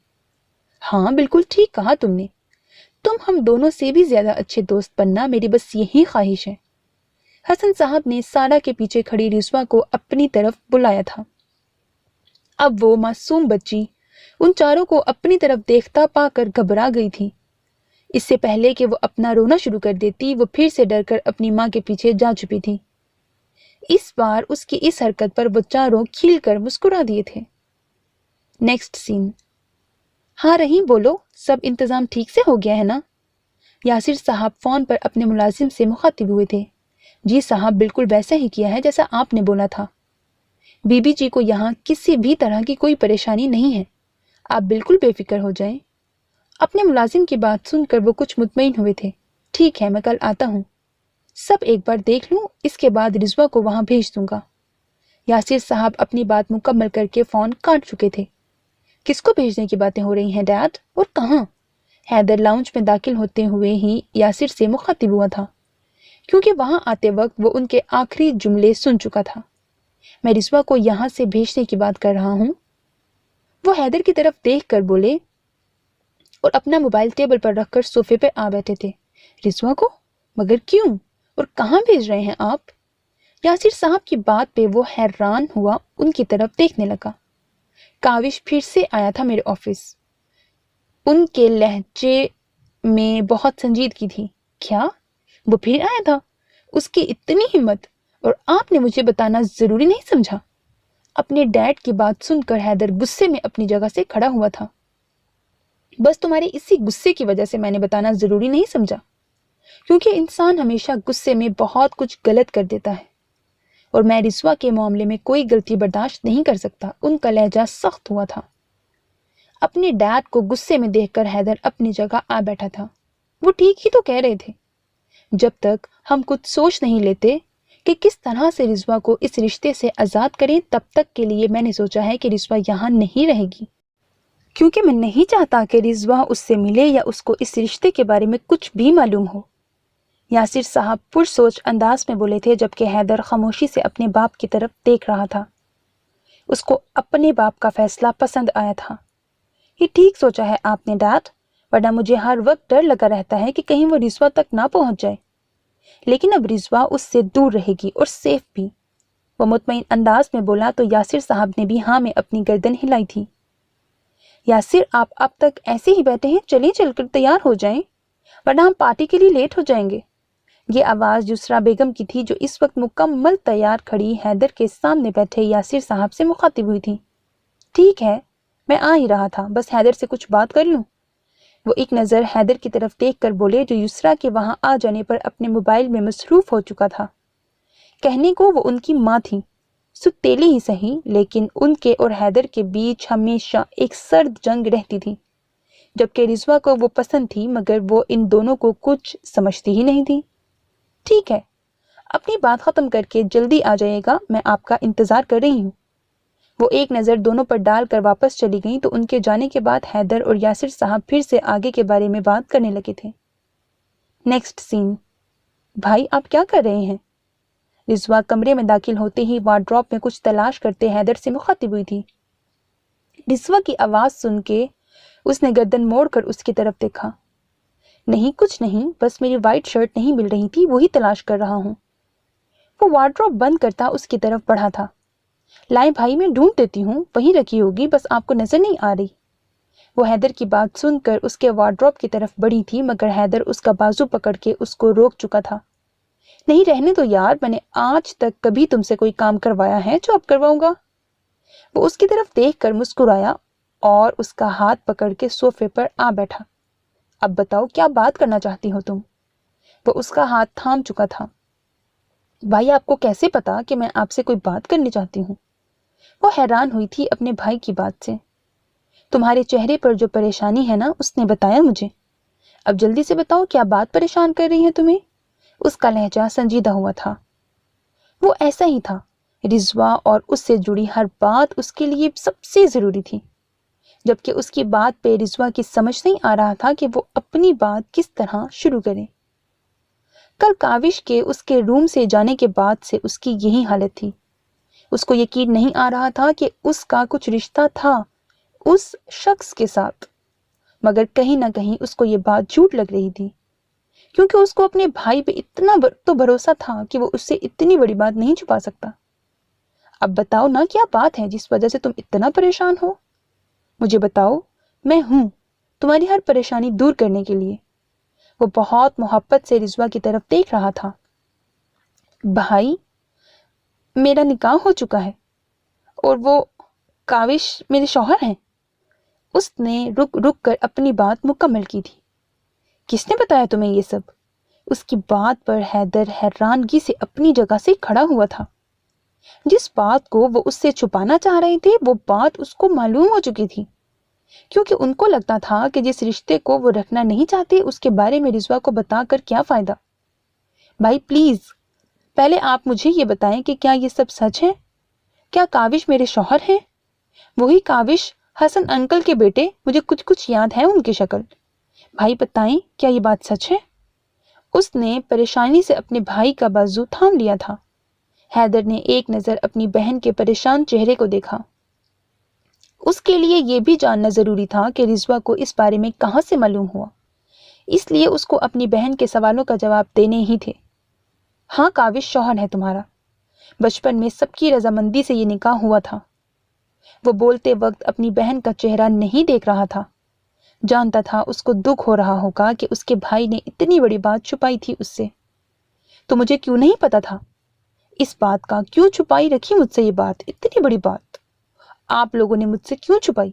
ہاں بالکل ٹھیک کہا تم نے، تم ہم دونوں سے بھی زیادہ اچھے دوست بننا میری بس یہی خواہش ہے۔ حسن صاحب نے سارا کے پیچھے کھڑی رضوا کو اپنی طرف بلایا تھا۔ اب وہ معصوم بچی ان چاروں کو اپنی طرف دیکھتا پا کر گھبرا گئی تھی۔ اس سے پہلے کہ وہ اپنا رونا شروع کر دیتی، وہ پھر سے ڈر کر اپنی ماں کے پیچھے جا چھپی تھی۔ اس بار اس کی اس حرکت پر وہ چاروں کھل کر مسکرا دیے تھے۔ نیکسٹ سین۔ ہاں رحیم بولو، سب انتظام ٹھیک سے ہو گیا ہے نا؟ یاسر صاحب فون پر اپنے ملازم سے مخاطب ہوئے تھے۔ جی صاحب بالکل ویسا ہی کیا ہے جیسا آپ نے بولا تھا۔ بی بی جی کو یہاں کسی بھی طرح کی کوئی پریشانی نہیں ہے، آپ بالکل بے فکر ہو جائیں۔ اپنے ملازم کی بات سن کر وہ کچھ مطمئن ہوئے تھے۔ ٹھیک ہے میں کل آتا ہوں، سب ایک بار دیکھ لوں، اس کے بعد رضوا کو وہاں بھیج دوں گا۔ یاسر صاحب اپنی بات مکمل کر کے فون کاٹ چکے تھے۔ کس کو بھیجنے کی باتیں ہو رہی ہیں ڈیڈ، اور کہاں؟ حیدر لاؤنج میں داخل ہوتے ہوئے ہی یاسر سے مخاطب ہوا تھا، کیونکہ وہاں آتے وقت وہ ان کے آخری جملے سن چکا تھا۔ میں رضوا کو یہاں سے بھیجنے کی بات کر رہا ہوں، وہ حیدر کی طرف دیکھ کر بولے اور اپنا موبائل ٹیبل پر رکھ کر صوفے پہ آ بیٹھے تھے۔ رضوا کو؟ مگر کیوں اور کہاں بھیج رہے ہیں آپ؟ یاسر صاحب کی بات پہ وہ حیران ہوا ان کی طرف دیکھنے لگا۔ کاوش پھر سے آیا تھا میرے آفس، ان کے لہجے میں بہت سنجیدگی تھی۔ کیا؟ وہ پھر آیا تھا؟ اس کی اتنی ہمت، اور آپ نے مجھے بتانا ضروری نہیں سمجھا؟ اپنے ڈیڈ کی بات سن کر حیدر غصے میں اپنی جگہ سے کھڑا ہوا تھا۔ بس تمہارے اسی غصے کی وجہ سے میں نے بتانا ضروری نہیں سمجھا، کیونکہ انسان ہمیشہ غصے میں بہت کچھ غلط کر دیتا ہے، اور میں رضوا کے معاملے میں کوئی غلطی برداشت نہیں کر سکتا۔ ان کا لہجہ سخت ہوا تھا۔ اپنے ڈیڈ کو غصے میں دیکھ کر حیدر اپنی جگہ آ بیٹھا تھا۔ وہ ٹھیک ہی تو کہہ رہے تھے، جب تک ہم کچھ سوچ نہیں لیتے کہ کس طرح سے رضوا کو اس رشتے سے آزاد کریں، تب تک کے لیے میں نے سوچا ہے کہ رضوا یہاں نہیں رہے گی، کیونکہ میں نہیں چاہتا کہ رضوا اس سے ملے یا اس کو اس رشتے کے بارے میں کچھ بھی معلوم ہو۔ یاسر صاحب پرسوچ انداز میں بولے تھے، جبکہ حیدر خاموشی سے اپنے باپ کی طرف دیکھ رہا تھا۔ اس کو اپنے باپ کا فیصلہ پسند آیا تھا۔ یہ ٹھیک سوچا ہے آپ نے ڈیڈ، ورنہ مجھے ہر وقت ڈر لگا رہتا ہے کہ کہیں وہ رضوا تک نہ پہنچ جائے، لیکن اب رضوا اس سے دور رہے گی اور سیف بھی، وہ مطمئن انداز میں بولا تو یاسر صاحب نے بھی ہاں میں اپنی گردن ہلائی تھی۔ یاسر آپ اب تک ایسے ہی بیٹھے ہیں، چلیں چل کر تیار ہو جائیں ورنہ ہم پارٹی کے لیے لیٹ ہو جائیں گے۔ یہ آواز یسرا بیگم کی تھی، جو اس وقت مکمل تیار کھڑی حیدر کے سامنے بیٹھے یاسر صاحب سے مخاطب ہوئی تھی۔ ٹھیک ہے میں آ ہی رہا تھا، بس حیدر سے کچھ بات کر لوں۔ وہ ایک نظر حیدر کی طرف دیکھ کر بولے، جو یسرا کے وہاں آ جانے پر اپنے موبائل میں مصروف ہو چکا تھا۔ کہنے کو وہ ان کی ماں تھی، ستیلی ہی صحیح، لیکن ان کے اور حیدر کے بیچ ہمیشہ ایک سرد جنگ رہتی تھی۔ جبکہ رضوا کو وہ پسند تھی، مگر وہ ان دونوں کو کچھ سمجھتی ہی نہیں تھی۔ ٹھیک ہے، اپنی بات ختم کر کے جلدی آ جائے گا، میں آپ کا انتظار کر رہی ہوں۔ وہ ایک نظر دونوں پر ڈال کر واپس چلی گئیں تو ان کے جانے کے بعد حیدر اور یاسر صاحب پھر سے آگے کے بارے میں بات کرنے لگے تھے۔ نیکسٹ سین۔ بھائی آپ کیا کر رہے ہیں؟ رضوا کمرے میں داخل ہوتے ہی وارڈروب میں کچھ تلاش کرتے حیدر سے مخاطب ہوئی تھی۔ رضوا کی آواز سن کے اس نے گردن موڑ کر اس کی طرف دیکھا۔ نہیں کچھ نہیں، بس میری وائٹ شرٹ نہیں مل رہی تھی، وہی تلاش کر رہا ہوں۔ وہ وارڈروب بند کرتا اس کی طرف بڑھا تھا۔ لائے بھائی میں ڈھونڈ دیتی ہوں، وہیں رکھی ہوگی، بس آپ کو نظر نہیں آ رہی۔ وہ حیدر کی بات سن کر اس کے وارڈروب کی طرف بڑھی تھی، مگر حیدر اس کا بازو پکڑ کے اس کو روک چکا تھا۔ نہیں رہنے دو یار، میں نے آج تک کبھی تم سے کوئی کام کروایا ہے جو اب کرواؤں گا؟ وہ اس کی طرف دیکھ کر مسکرایا اور اس کا ہاتھ پکڑ کے صوفے پر آ بیٹھا۔ اب بتاؤ کیا بات کرنا چاہتی ہو تم؟ وہ اس کا ہاتھ تھام چکا تھا۔ بھائی آپ کو کیسے پتا کہ میں آپ سے کوئی بات کرنی چاہتی ہوں؟ وہ حیران ہوئی تھی اپنے بھائی کی بات سے۔ تمہارے چہرے پر جو پریشانی ہے نا، اس نے بتایا مجھے۔ اب جلدی سے بتاؤ کیا بات پریشان کر رہی ہے تمہیں؟ اس کا لہجہ سنجیدہ ہوا تھا۔ وہ ایسا ہی تھا، رضوا اور اس سے جڑی ہر بات اس کے لیے سب سے ضروری تھی، جبکہ اس کی بات پہ رضوا کی سمجھ نہیں آ رہا تھا کہ وہ اپنی بات کس طرح شروع کرے۔ کل کاوش کے اس کے روم سے جانے کے بعد سے اس کی یہی حالت تھی۔ اس کو یقین نہیں آ رہا تھا کہ اس کا کچھ رشتہ تھا اس شخص کے ساتھ، مگر کہیں نہ کہیں اس کو یہ بات جھوٹ لگ رہی تھی، کیونکہ اس کو اپنے بھائی پہ اتنا تو بھروسہ تھا کہ وہ اس سے اتنی بڑی بات نہیں چھپا سکتا۔ اب بتاؤ نا کیا بات ہے جس وجہ سے تم اتنا پریشان ہو؟ مجھے بتاؤ، میں ہوں تمہاری ہر پریشانی دور کرنے کے لیے۔ وہ بہت محبت سے رضوا کی طرف دیکھ رہا تھا۔ بھائی میرا نکاح ہو چکا ہے اور وہ کاوش میرے شوہر ہیں۔ اس نے رک رک کر اپنی بات مکمل کی تھی۔ کس نے بتایا تمہیں یہ سب؟ اس کی بات پر حیدر حیرانگی سے اپنی جگہ سے کھڑا ہوا تھا۔ جس بات کو وہ اس سے چھپانا چاہ رہے تھے وہ بات اس کو معلوم ہو چکی تھی، کیونکہ ان کو لگتا تھا کہ جس رشتے کو وہ رکھنا نہیں چاہتے اس کے بارے میں رضوا کو بتا کر کیا فائدہ۔ بھائی پلیز پہلے آپ مجھے یہ بتائیں کہ کیا یہ سب سچ ہے؟ کیا کاوش میرے شوہر ہیں؟ وہی کاوش، حسن انکل کے بیٹے؟ مجھے کچھ یاد ہے ان کی شکل۔ بھائی بتائیں کیا یہ بات سچ ہے؟ اس نے پریشانی سے اپنے بھائی کا بازو تھام لیا تھا۔ حیدر نے ایک نظر اپنی بہن کے پریشان چہرے کو دیکھا۔ اس کے لیے یہ بھی جاننا ضروری تھا کہ رضوا کو اس بارے میں کہاں سے معلوم ہوا، اس لیے اس کو اپنی بہن کے سوالوں کا جواب دینے ہی تھے۔ ہاں کاوش شوہر ہے تمہارا، بچپن میں سب کی رضامندی سے یہ نکاح ہوا تھا۔ وہ بولتے وقت اپنی بہن کا چہرہ نہیں دیکھ رہا تھا، جانتا تھا اس کو دکھ ہو رہا ہوگا کہ اس کے بھائی نے اتنی بڑی بات چھپائی تھی اس سے۔ تو مجھے کیوں نہیں پتا تھا اس بات کا؟ کیوں چھپائی رکھی مجھ سے یہ بات، اتنی بڑی بات آپ لوگوں نے مجھ سے کیوں چھپائی؟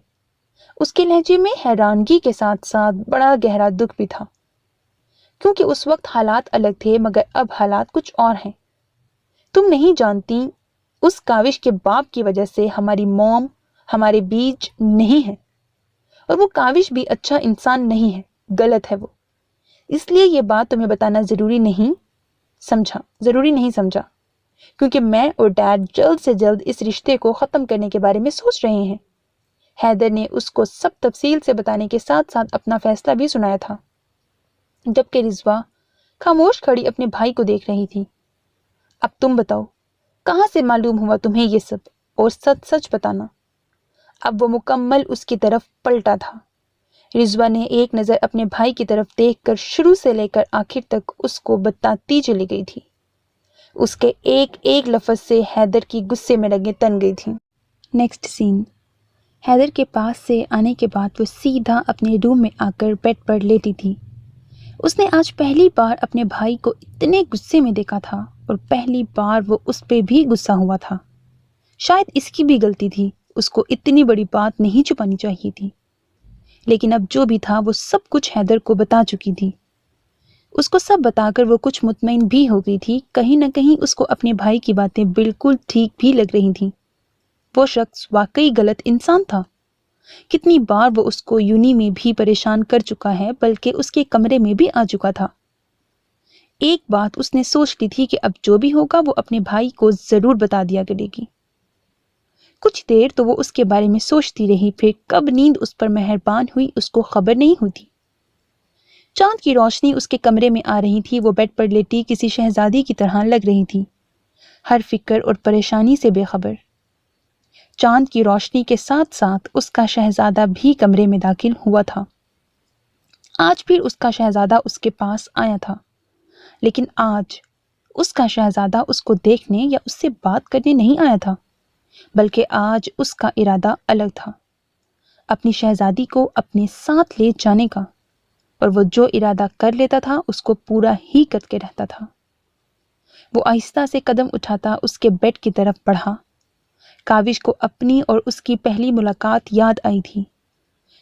اس کے لہجے میں حیرانگی کے ساتھ ساتھ بڑا گہرا دکھ بھی تھا، کیونکہ اس وقت حالات الگ تھے مگر اب حالات کچھ اور ہیں۔ تم نہیں جانتی، اس کاوش کے باپ کی وجہ سے ہماری موم ہمارے بیچ نہیں ہے، اور وہ کاوش بھی اچھا انسان نہیں ہے، غلط ہے وہ۔ اس لیے یہ بات تمہیں بتانا ضروری نہیں سمجھا، کیونکہ میں اور ڈیڈ جلد سے جلد اس رشتے کو ختم کرنے کے بارے میں سوچ رہے ہیں۔ حیدر نے اس کو سب تفصیل سے بتانے کے ساتھ ساتھ اپنا فیصلہ بھی سنایا تھا، جبکہ رضوا خاموش کھڑی اپنے بھائی کو دیکھ رہی تھی۔ اب تم بتاؤ کہاں سے معلوم ہوا تمہیں یہ سب، اور سچ سچ بتانا۔ اب وہ مکمل اس کی طرف پلٹا تھا۔ رضوا نے ایک نظر اپنے بھائی کی طرف دیکھ کر شروع سے لے کر آخر تک اس کو بتاتی چلی گئی تھی۔ اس کے ایک ایک لفظ سے حیدر کی غصے میں رگیں تن گئی تھیں۔ نیکسٹ سین، حیدر کے پاس سے آنے کے بعد وہ سیدھا اپنے روم میں آ کر بیڈ پر لیٹی تھی۔ اس نے آج پہلی بار اپنے بھائی کو اتنے غصے میں دیکھا تھا، اور پہلی بار وہ اس پہ بھی غصہ ہوا تھا۔ شاید اس کی بھی غلطی تھی، اس کو اتنی بڑی بات نہیں چھپانی چاہیے تھی، لیکن اب جو بھی تھا وہ سب کچھ حیدر کو بتا چکی تھی۔ اس کو سب بتا کر وہ کچھ مطمئن بھی ہو گئی تھی، کہیں نہ کہیں اس کو اپنے بھائی کی باتیں بالکل ٹھیک بھی لگ رہی تھیں۔ وہ شخص واقعی غلط انسان تھا۔ کتنی بار وہ اس کو یونی میں بھی پریشان کر چکا ہے، بلکہ اس کے کمرے میں بھی آ چکا تھا۔ ایک بات اس نے سوچ لی تھی کہ اب جو بھی ہوگا وہ اپنے بھائی کو ضرور بتا دیا کرے گی۔ کچھ دیر تو وہ اس کے بارے میں سوچتی رہی، پھر کب نیند اس پر مہربان ہوئی اس کو خبر نہیں ہوتی۔ چاند کی روشنی اس کے کمرے میں آ رہی تھی، وہ بیڈ پر لیٹی کسی شہزادی کی طرح لگ رہی تھی۔ ہر فکر اور پریشانی سے بے خبر۔ چاند کی روشنی کے ساتھ ساتھ اس کا شہزادہ بھی کمرے میں داخل ہوا تھا۔ آج پھر اس کا شہزادہ اس کے پاس آیا تھا، لیکن آج اس کا شہزادہ اس کو دیکھنے یا اس سے بات کرنے نہیں آیا تھا، بلکہ آج اس کا ارادہ الگ تھا، اپنی شہزادی کو اپنے ساتھ لے جانے کا، اور وہ جو ارادہ کر لیتا تھا اس کو پورا ہی کر کے رہتا تھا۔ وہ آہستہ سے قدم اٹھاتا اس کے بیڈ کی طرف بڑھا۔ کاوش کو اپنی اور اس کی پہلی ملاقات یاد آئی تھی،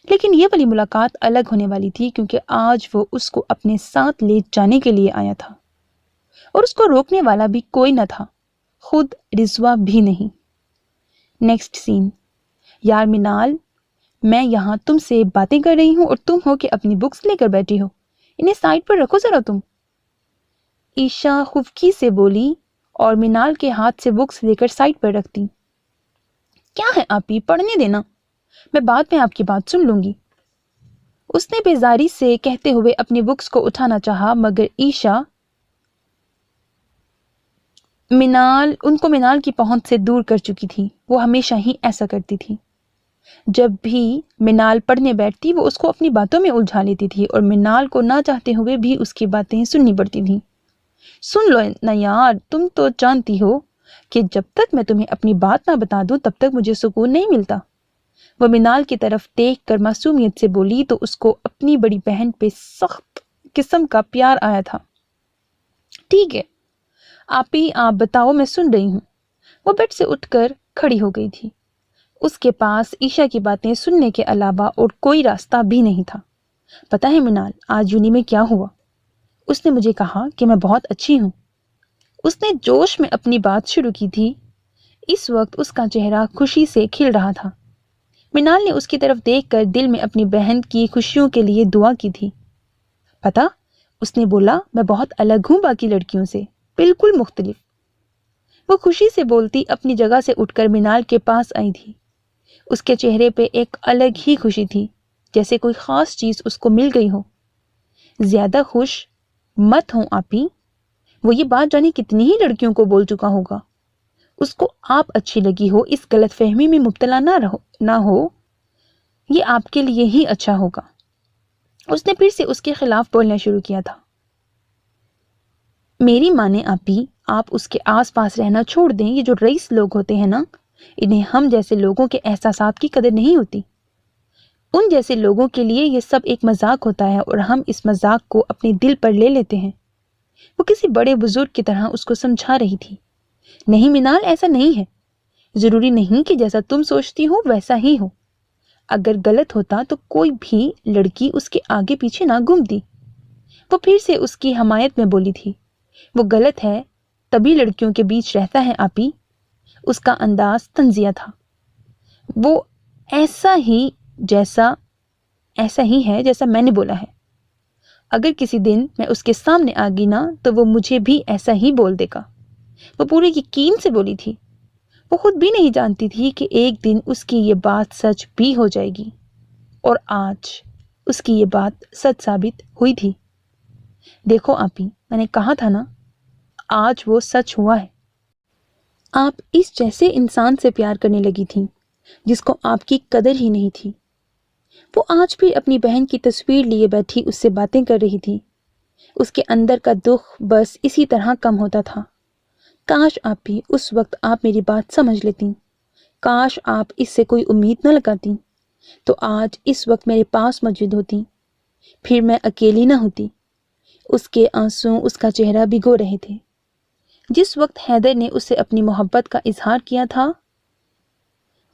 لیکن یہ والی ملاقات الگ ہونے والی تھی، کیونکہ آج وہ اس کو اپنے ساتھ لے جانے کے لیے آیا تھا، اور اس کو روکنے والا بھی کوئی نہ تھا، خود رضوا بھی نہیں۔ نیکسٹ سین۔ یار منال، میں یہاں تم سے باتیں کر رہی ہوں اور تم ہو کہ اپنی بکس لے کر بیٹھی ہو، انہیں سائڈ پر رکھو ذرا تم، عیشا خفکی سے بولی اور منال کے ہاتھ سے بکس لے کر سائڈ پر رکھتی۔ کیا ہے آپی، پڑھنے دینا، میں بعد میں آپ کی بات سن لوں گی، اس نے بیزاری سے کہتے ہوئے اپنی بکس کو اٹھانا چاہا، مگر عیشا ان کو منال کی پہنچ سے دور کر چکی تھی۔ وہ ہمیشہ ہی ایسا کرتی تھی، جب بھی منال پڑھنے بیٹھتی وہ اس کو اپنی باتوں میں الجھا لیتی تھی، اور منال کو نہ چاہتے ہوئے بھی اس کی باتیں سننی پڑتی تھیں۔ سن لو نا یار، تم تو جانتی ہو کہ جب تک میں تمہیں اپنی بات نہ بتا دوں تب تک مجھے سکون نہیں ملتا۔ وہ منال کی طرف دیکھ کر معصومیت سے بولی تو اس کو اپنی بڑی بہن پہ سخت قسم کا پیار آیا تھا۔ ٹھیک ہے آپی، آپ بتاؤ، میں سن رہی ہوں۔ وہ بیڈ سے اٹھ کر کھڑی ہو گئی تھی۔ اس کے پاس عیشا کی باتیں سننے کے علاوہ اور کوئی راستہ بھی نہیں تھا۔ پتہ ہے منال، آج یونی میں کیا ہوا؟ اس نے مجھے کہا کہ میں بہت اچھی ہوں۔ اس نے جوش میں اپنی بات شروع کی تھی۔ اس وقت اس کا چہرہ خوشی سے کھل رہا تھا۔ منال نے اس کی طرف دیکھ کر دل میں اپنی بہن کی خوشیوں کے لیے دعا کی تھی۔ پتہ، اس نے بولا، میں بہت الگ ہوں باقی لڑکیوں سے، بالکل مختلف۔ وہ خوشی سے بولتی اپنی جگہ سے اٹھ کر منال کے پاس آئی تھی۔ اس کے چہرے پہ ایک الگ ہی خوشی تھی، جیسے کوئی خاص چیز اس کو مل گئی ہو۔ زیادہ خوش مت ہوں آپی، وہ یہ بات جانے کتنی ہی لڑکیوں کو بول چکا ہوگا۔ اس کو آپ اچھی لگی ہو، اس غلط فہمی میں مبتلا نہ ہو، یہ آپ کے لیے ہی اچھا ہوگا۔ اس نے پھر سے اس کے خلاف بولنا شروع کیا تھا۔ میری مانے آپی، آپ اس کے آس پاس رہنا چھوڑ دیں۔ یہ جو رئیس لوگ ہوتے ہیں نا، انہیں ہم جیسے لوگوں کے احساسات کی قدر نہیں ہوتی۔ ان جیسے لوگوں کے لیے یہ سب ایک مذاق ہوتا ہے، اور ہم اس مذاق کو اپنے دل پر لے لیتے ہیں۔ وہ کسی بڑے بزرگ کی طرح اس کو سمجھا رہی تھی۔ نہیں منال، ایسا نہیں ہے، ضروری نہیں کہ جیسا تم سوچتی ہو ویسا ہی ہو۔ اگر غلط ہوتا تو کوئی بھی لڑکی اس کے آگے پیچھے نہ گھومتی۔ وہ پھر سے اس کی حمایت میں بولی تھی۔ وہ غلط ہے تبھی لڑکیوں کے بیچ رہتا ہے آپی۔ اس کا انداز طنزیہ تھا۔ وہ ایسا ہی ہے جیسا میں نے بولا ہے۔ اگر کسی دن میں اس کے سامنے آ گئی نا تو وہ مجھے بھی ایسا ہی بول دے گا۔ وہ پورے یقین سے بولی تھی۔ وہ خود بھی نہیں جانتی تھی کہ ایک دن اس کی یہ بات سچ بھی ہو جائے گی، اور آج اس کی یہ بات سچ ثابت ہوئی تھی۔ دیکھو آپی، میں نے کہا تھا نا، آج وہ سچ ہوا ہے۔ آپ اس جیسے انسان سے پیار کرنے لگی تھیں جس کو آپ کی قدر ہی نہیں تھی۔ وہ آج بھی اپنی بہن کی تصویر لیے بیٹھی اس سے باتیں کر رہی تھی۔ اس کے اندر کا دکھ بس اسی طرح کم ہوتا تھا۔ کاش آپی اس وقت آپ میری بات سمجھ لیتیں، کاش آپ اس سے کوئی امید نہ لگاتیں، تو آج اس وقت میرے پاس موجود ہوتی، پھر میں اکیلی نہ ہوتی۔ اس کے آنسوں اس کا چہرہ بھگو رہے تھے۔ جس وقت حیدر نے اسے اپنی محبت کا اظہار کیا تھا،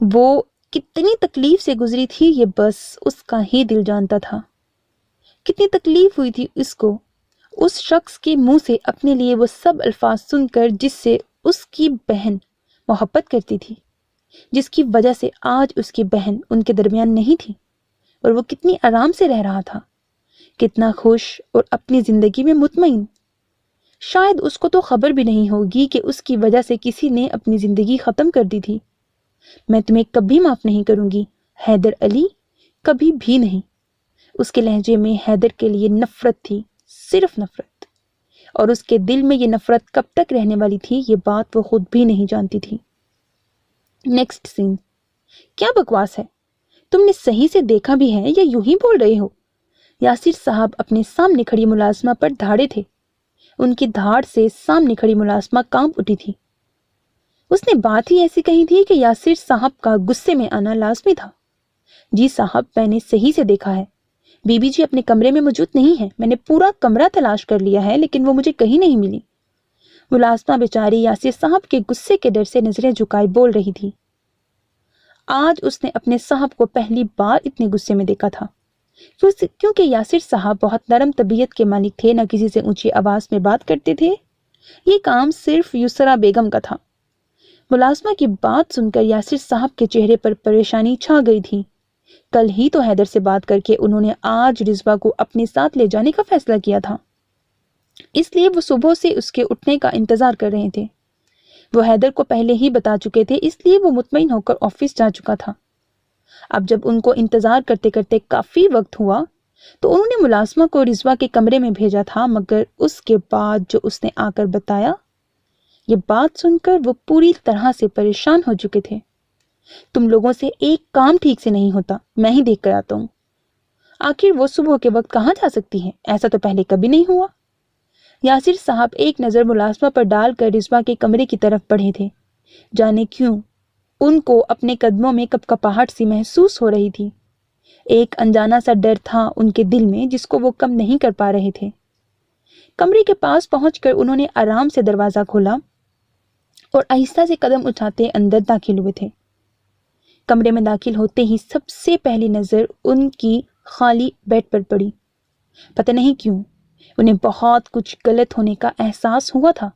وہ کتنی تکلیف سے گزری تھی یہ بس اس کا ہی دل جانتا تھا۔ کتنی تکلیف ہوئی تھی اس کو اس شخص کے منہ سے اپنے لیے وہ سب الفاظ سن کر جس سے اس کی بہن محبت کرتی تھی، جس کی وجہ سے آج اس کی بہن ان کے درمیان نہیں تھی، اور وہ کتنی آرام سے رہ رہا تھا، کتنا خوش اور اپنی زندگی میں مطمئن۔ شاید اس کو تو خبر بھی نہیں ہوگی کہ اس کی وجہ سے کسی نے اپنی زندگی ختم کر دی تھی۔ میں تمہیں کبھی معاف نہیں کروں گی حیدر علی، کبھی بھی نہیں۔ اس کے لہجے میں حیدر کے لیے نفرت تھی، صرف نفرت، اور اس کے دل میں یہ نفرت کب تک رہنے والی تھی یہ بات وہ خود بھی نہیں جانتی تھی۔ نیکسٹ سین۔ کیا بکواس ہے، تم نے صحیح سے دیکھا بھی ہے یا یوں ہی بول رہے ہو؟ یاسر صاحب اپنے سامنے کھڑی ملازمہ پر دھاڑے تھے۔ ان کی دھاڑ سے سامنے کھڑی ملازمہ کانپ اٹھی تھی۔ اس نے بات ہی ایسی کہی تھی کہ یاسر صاحب کا غصے میں آنا لازمی تھا۔ جی صاحب، میں نے صحیح سے دیکھا ہے، بی بی جی اپنے کمرے میں موجود نہیں ہے، میں نے پورا کمرہ تلاش کر لیا ہے لیکن وہ مجھے کہیں نہیں ملی۔ ملازمہ بیچاری یاسر صاحب کے غصے کے ڈر سے نظریں جھکائے بول رہی تھی۔ آج اس نے اپنے صاحب کو پہلی بار اتنے غصے میں دیکھا تھا، کیونکہ یاسر صاحب بہت نرم طبیعت کے مالک تھے، نہ کسی سے اونچی آواز میں بات کرتے تھے۔ یہ کام صرف یسرا بیگم کا تھا۔ ملازمہ کی بات سن کر یاسر صاحب کے چہرے پر پریشانی چھا گئی تھی۔ کل ہی تو حیدر سے بات کر کے انہوں نے آج رضوا کو اپنے ساتھ لے جانے کا فیصلہ کیا تھا، اس لیے وہ صبح سے اس کے اٹھنے کا انتظار کر رہے تھے۔ وہ حیدر کو پہلے ہی بتا چکے تھے، اس لیے وہ مطمئن ہو کر آفس جا چکا تھا۔ اب جب ان کو انتظار کرتے کرتے کافی وقت ہوا تو انہوں نے ملازمہ کو رضوا کے کمرے میں بھیجا تھا، مگر اس کے بعد جو اس نے آ کر بتایا، یہ بات سن کر وہ پوری طرح سے پریشان ہو چکے تھے۔ تم لوگوں سے ایک کام ٹھیک سے نہیں ہوتا، میں ہی دیکھ کر آتا ہوں۔ آخر وہ صبح کے وقت کہاں جا سکتی ہے؟ ایسا تو پہلے کبھی نہیں ہوا۔ یاسر صاحب ایک نظر ملازمہ پر ڈال کر رضوا کے کمرے کی طرف بڑھے تھے۔ جانے کیوں ان کو اپنے قدموں میں کپکپاہٹ سی محسوس ہو رہی تھی۔ ایک انجانا سا ڈر تھا ان کے دل میں جس کو وہ کم نہیں کر پا رہے تھے۔ کمرے کے پاس پہنچ کر انہوں نے آرام سے دروازہ کھولا اور آہستہ سے قدم اٹھاتے اندر داخل ہوئے تھے۔ کمرے میں داخل ہوتے ہی سب سے پہلی نظر ان کی خالی بیڈ پر پڑی۔ پتہ نہیں کیوں انہیں بہت کچھ غلط ہونے کا احساس ہوا تھا۔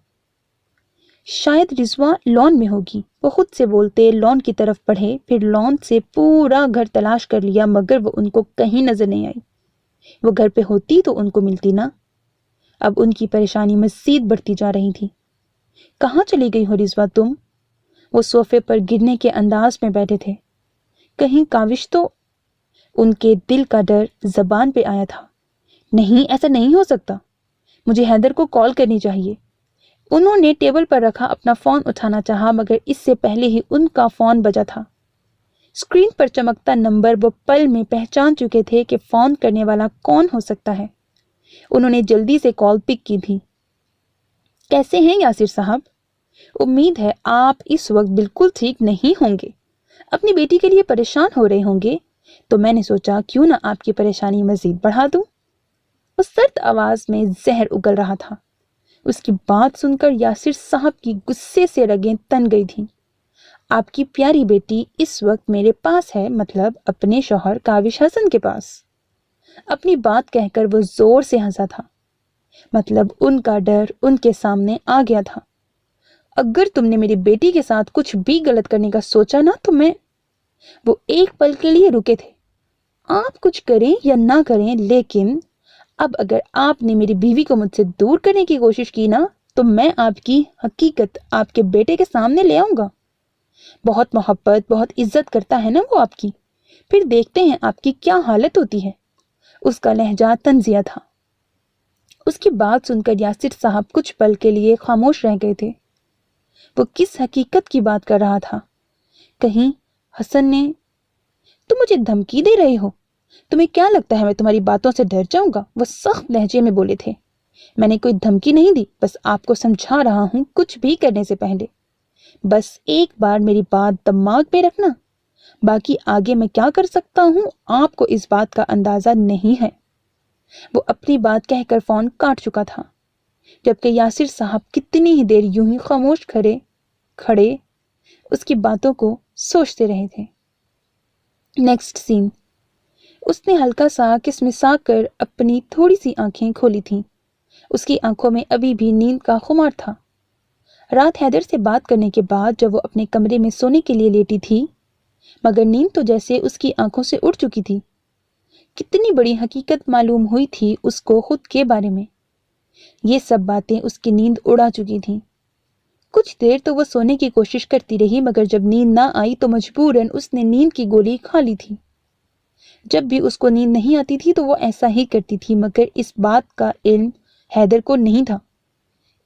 شاید رضوا لان میں ہوگی، وہ خود سے بولتے لان کی طرف بڑھے، پھر لان سے پورا گھر تلاش کر لیا مگر وہ ان کو کہیں نظر نہیں آئی۔ وہ گھر پہ ہوتی تو ان کو ملتی نا۔ اب ان کی پریشانی مزید بڑھتی جا رہی تھی۔ کہاں چلی گئی ہو رضوا تم؟ وہ صوفے پر گرنے کے انداز میں بیٹھے تھے۔ کہیں کاوش تو؟ ان کے دل کا ڈر زبان پہ آیا تھا۔ نہیں، ایسا نہیں ہو سکتا، مجھے حیدر کو کال کرنی چاہیے۔ انہوں نے ٹیبل پر رکھا اپنا فون اٹھانا چاہا مگر اس سے پہلے ہی ان کا فون بجا تھا۔ اسکرین پر چمکتا نمبر وہ پل میں پہچان چکے تھے کہ فون کرنے والا کون ہو سکتا ہے۔ انہوں نے جلدی سے کال پک کی تھی۔ کیسے ہیں یاسر صاحب؟ امید ہے آپ اس وقت بالکل ٹھیک نہیں ہوں گے، اپنی بیٹی کے لیے پریشان ہو رہے ہوں گے، تو میں نے سوچا کیوں نہ آپ کی پریشانی مزید بڑھا دوں۔ اس سرد آواز میں زہر اگل رہا تھا۔ اس کی بات سن کر یاسر صاحب کی غصے سے رگیں تن گئی تھیں۔ آپ کی پیاری بیٹی اس وقت میرے پاس ہے، مطلب اپنے شوہر کاوش حسن کے پاس۔ اپنی بات کہہ کر وہ زور سے ہنسا تھا، مطلب ان کا ڈر ان کے سامنے آ گیا تھا۔ اگر تم نے میری بیٹی کے ساتھ کچھ بھی غلط کرنے کا سوچا نا تو میں… وہ ایک پل کے لیے رکے تھے۔ آپ کچھ کریں یا نہ کریں لیکن اب اگر آپ نے میری بیوی کو مجھ سے دور کرنے کی کوشش کی نا تو میں آپ کی حقیقت آپ کے بیٹے کے سامنے لے آؤں گا۔ بہت محبت، بہت عزت کرتا ہے نا وہ آپ کی، پھر دیکھتے ہیں آپ کی کیا حالت ہوتی ہے۔ اس کا لہجہ طنزیہ تھا۔ اس کی بات سن کر یاسر صاحب کچھ پل کے لیے خاموش رہ گئے تھے۔ وہ کس حقیقت کی بات کر رہا تھا؟ کہیں حسن نے… تم مجھے دھمکی دے رہے ہو؟ تمہیں کیا لگتا ہے میں تمہاری باتوں سے ڈر جاؤں گا؟ وہ سخت لہجے میں بولے تھے۔ میں نے کوئی دھمکی نہیں دی، بس آپ کو سمجھا رہا ہوں کچھ بھی کرنے سے پہلے۔ بس ایک بار میری بات دماغ میں رکھنا، باقی آگے میں کیا کر سکتا ہوں آپ کو اس بات کا اندازہ نہیں ہے۔ وہ اپنی بات کہہ کر فون کاٹ چکا تھا، جبکہ یاسر صاحب کتنی ہی دیر یوں ہی خاموش کھڑے اس کی باتوں کو سوچتے رہے تھے۔ نیکسٹ سین۔ اس نے ہلکا سا کسمسا کر اپنی تھوڑی سی آنکھیں کھولی تھیں۔ اس کی آنکھوں میں ابھی بھی نیند کا خمار تھا۔ رات حیدر سے بات کرنے کے بعد جب وہ اپنے کمرے میں سونے کے لیے لیٹی تھی مگر نیند تو جیسے اس کی آنکھوں سے اڑ چکی تھی۔ کتنی بڑی حقیقت معلوم ہوئی تھی اس کو خود کے بارے میں۔ یہ سب باتیں اس کی نیند اڑا چکی تھیں۔ کچھ دیر تو وہ سونے کی کوشش کرتی رہی مگر جب نیند نہ آئی تو مجبوراً اس نے نیند کی گولی کھا لی تھی۔ جب بھی اس کو نیند نہیں آتی تھی تو وہ ایسا ہی کرتی تھی مگر اس بات کا علم حیدر کو نہیں تھا۔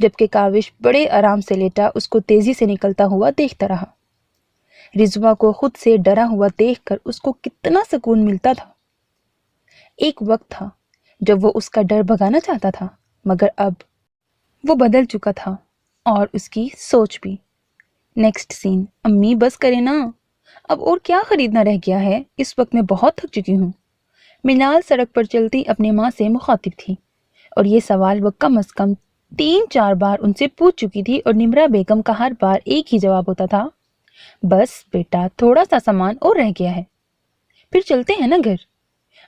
جبکہ کاوش بڑے آرام سے لیٹا اس کو تیزی سے نکلتا ہوا دیکھتا رہا۔ رضوا کو خود سے ڈرا ہوا دیکھ کر اس کو کتنا سکون ملتا تھا۔ ایک وقت تھا جب وہ اس کا ڈر بھگانا چاہتا تھا، مگر اب وہ بدل چکا تھا اور اس کی سوچ بھی۔ نیکسٹ سین۔ امی بس کرے نا، اب اور کیا خریدنا رہ گیا ہے، اس وقت میں بہت تھک چکی ہوں۔ منال سڑک پر چلتی اپنے ماں سے مخاطب تھی، اور یہ سوال وہ کم از کم 3-4 بار ان سے پوچھ چکی تھی، اور نمرا بیگم کا ہر بار ایک ہی جواب ہوتا تھا، بس بیٹا تھوڑا سا سامان اور رہ گیا ہے، پھر چلتے ہیں نا گھر۔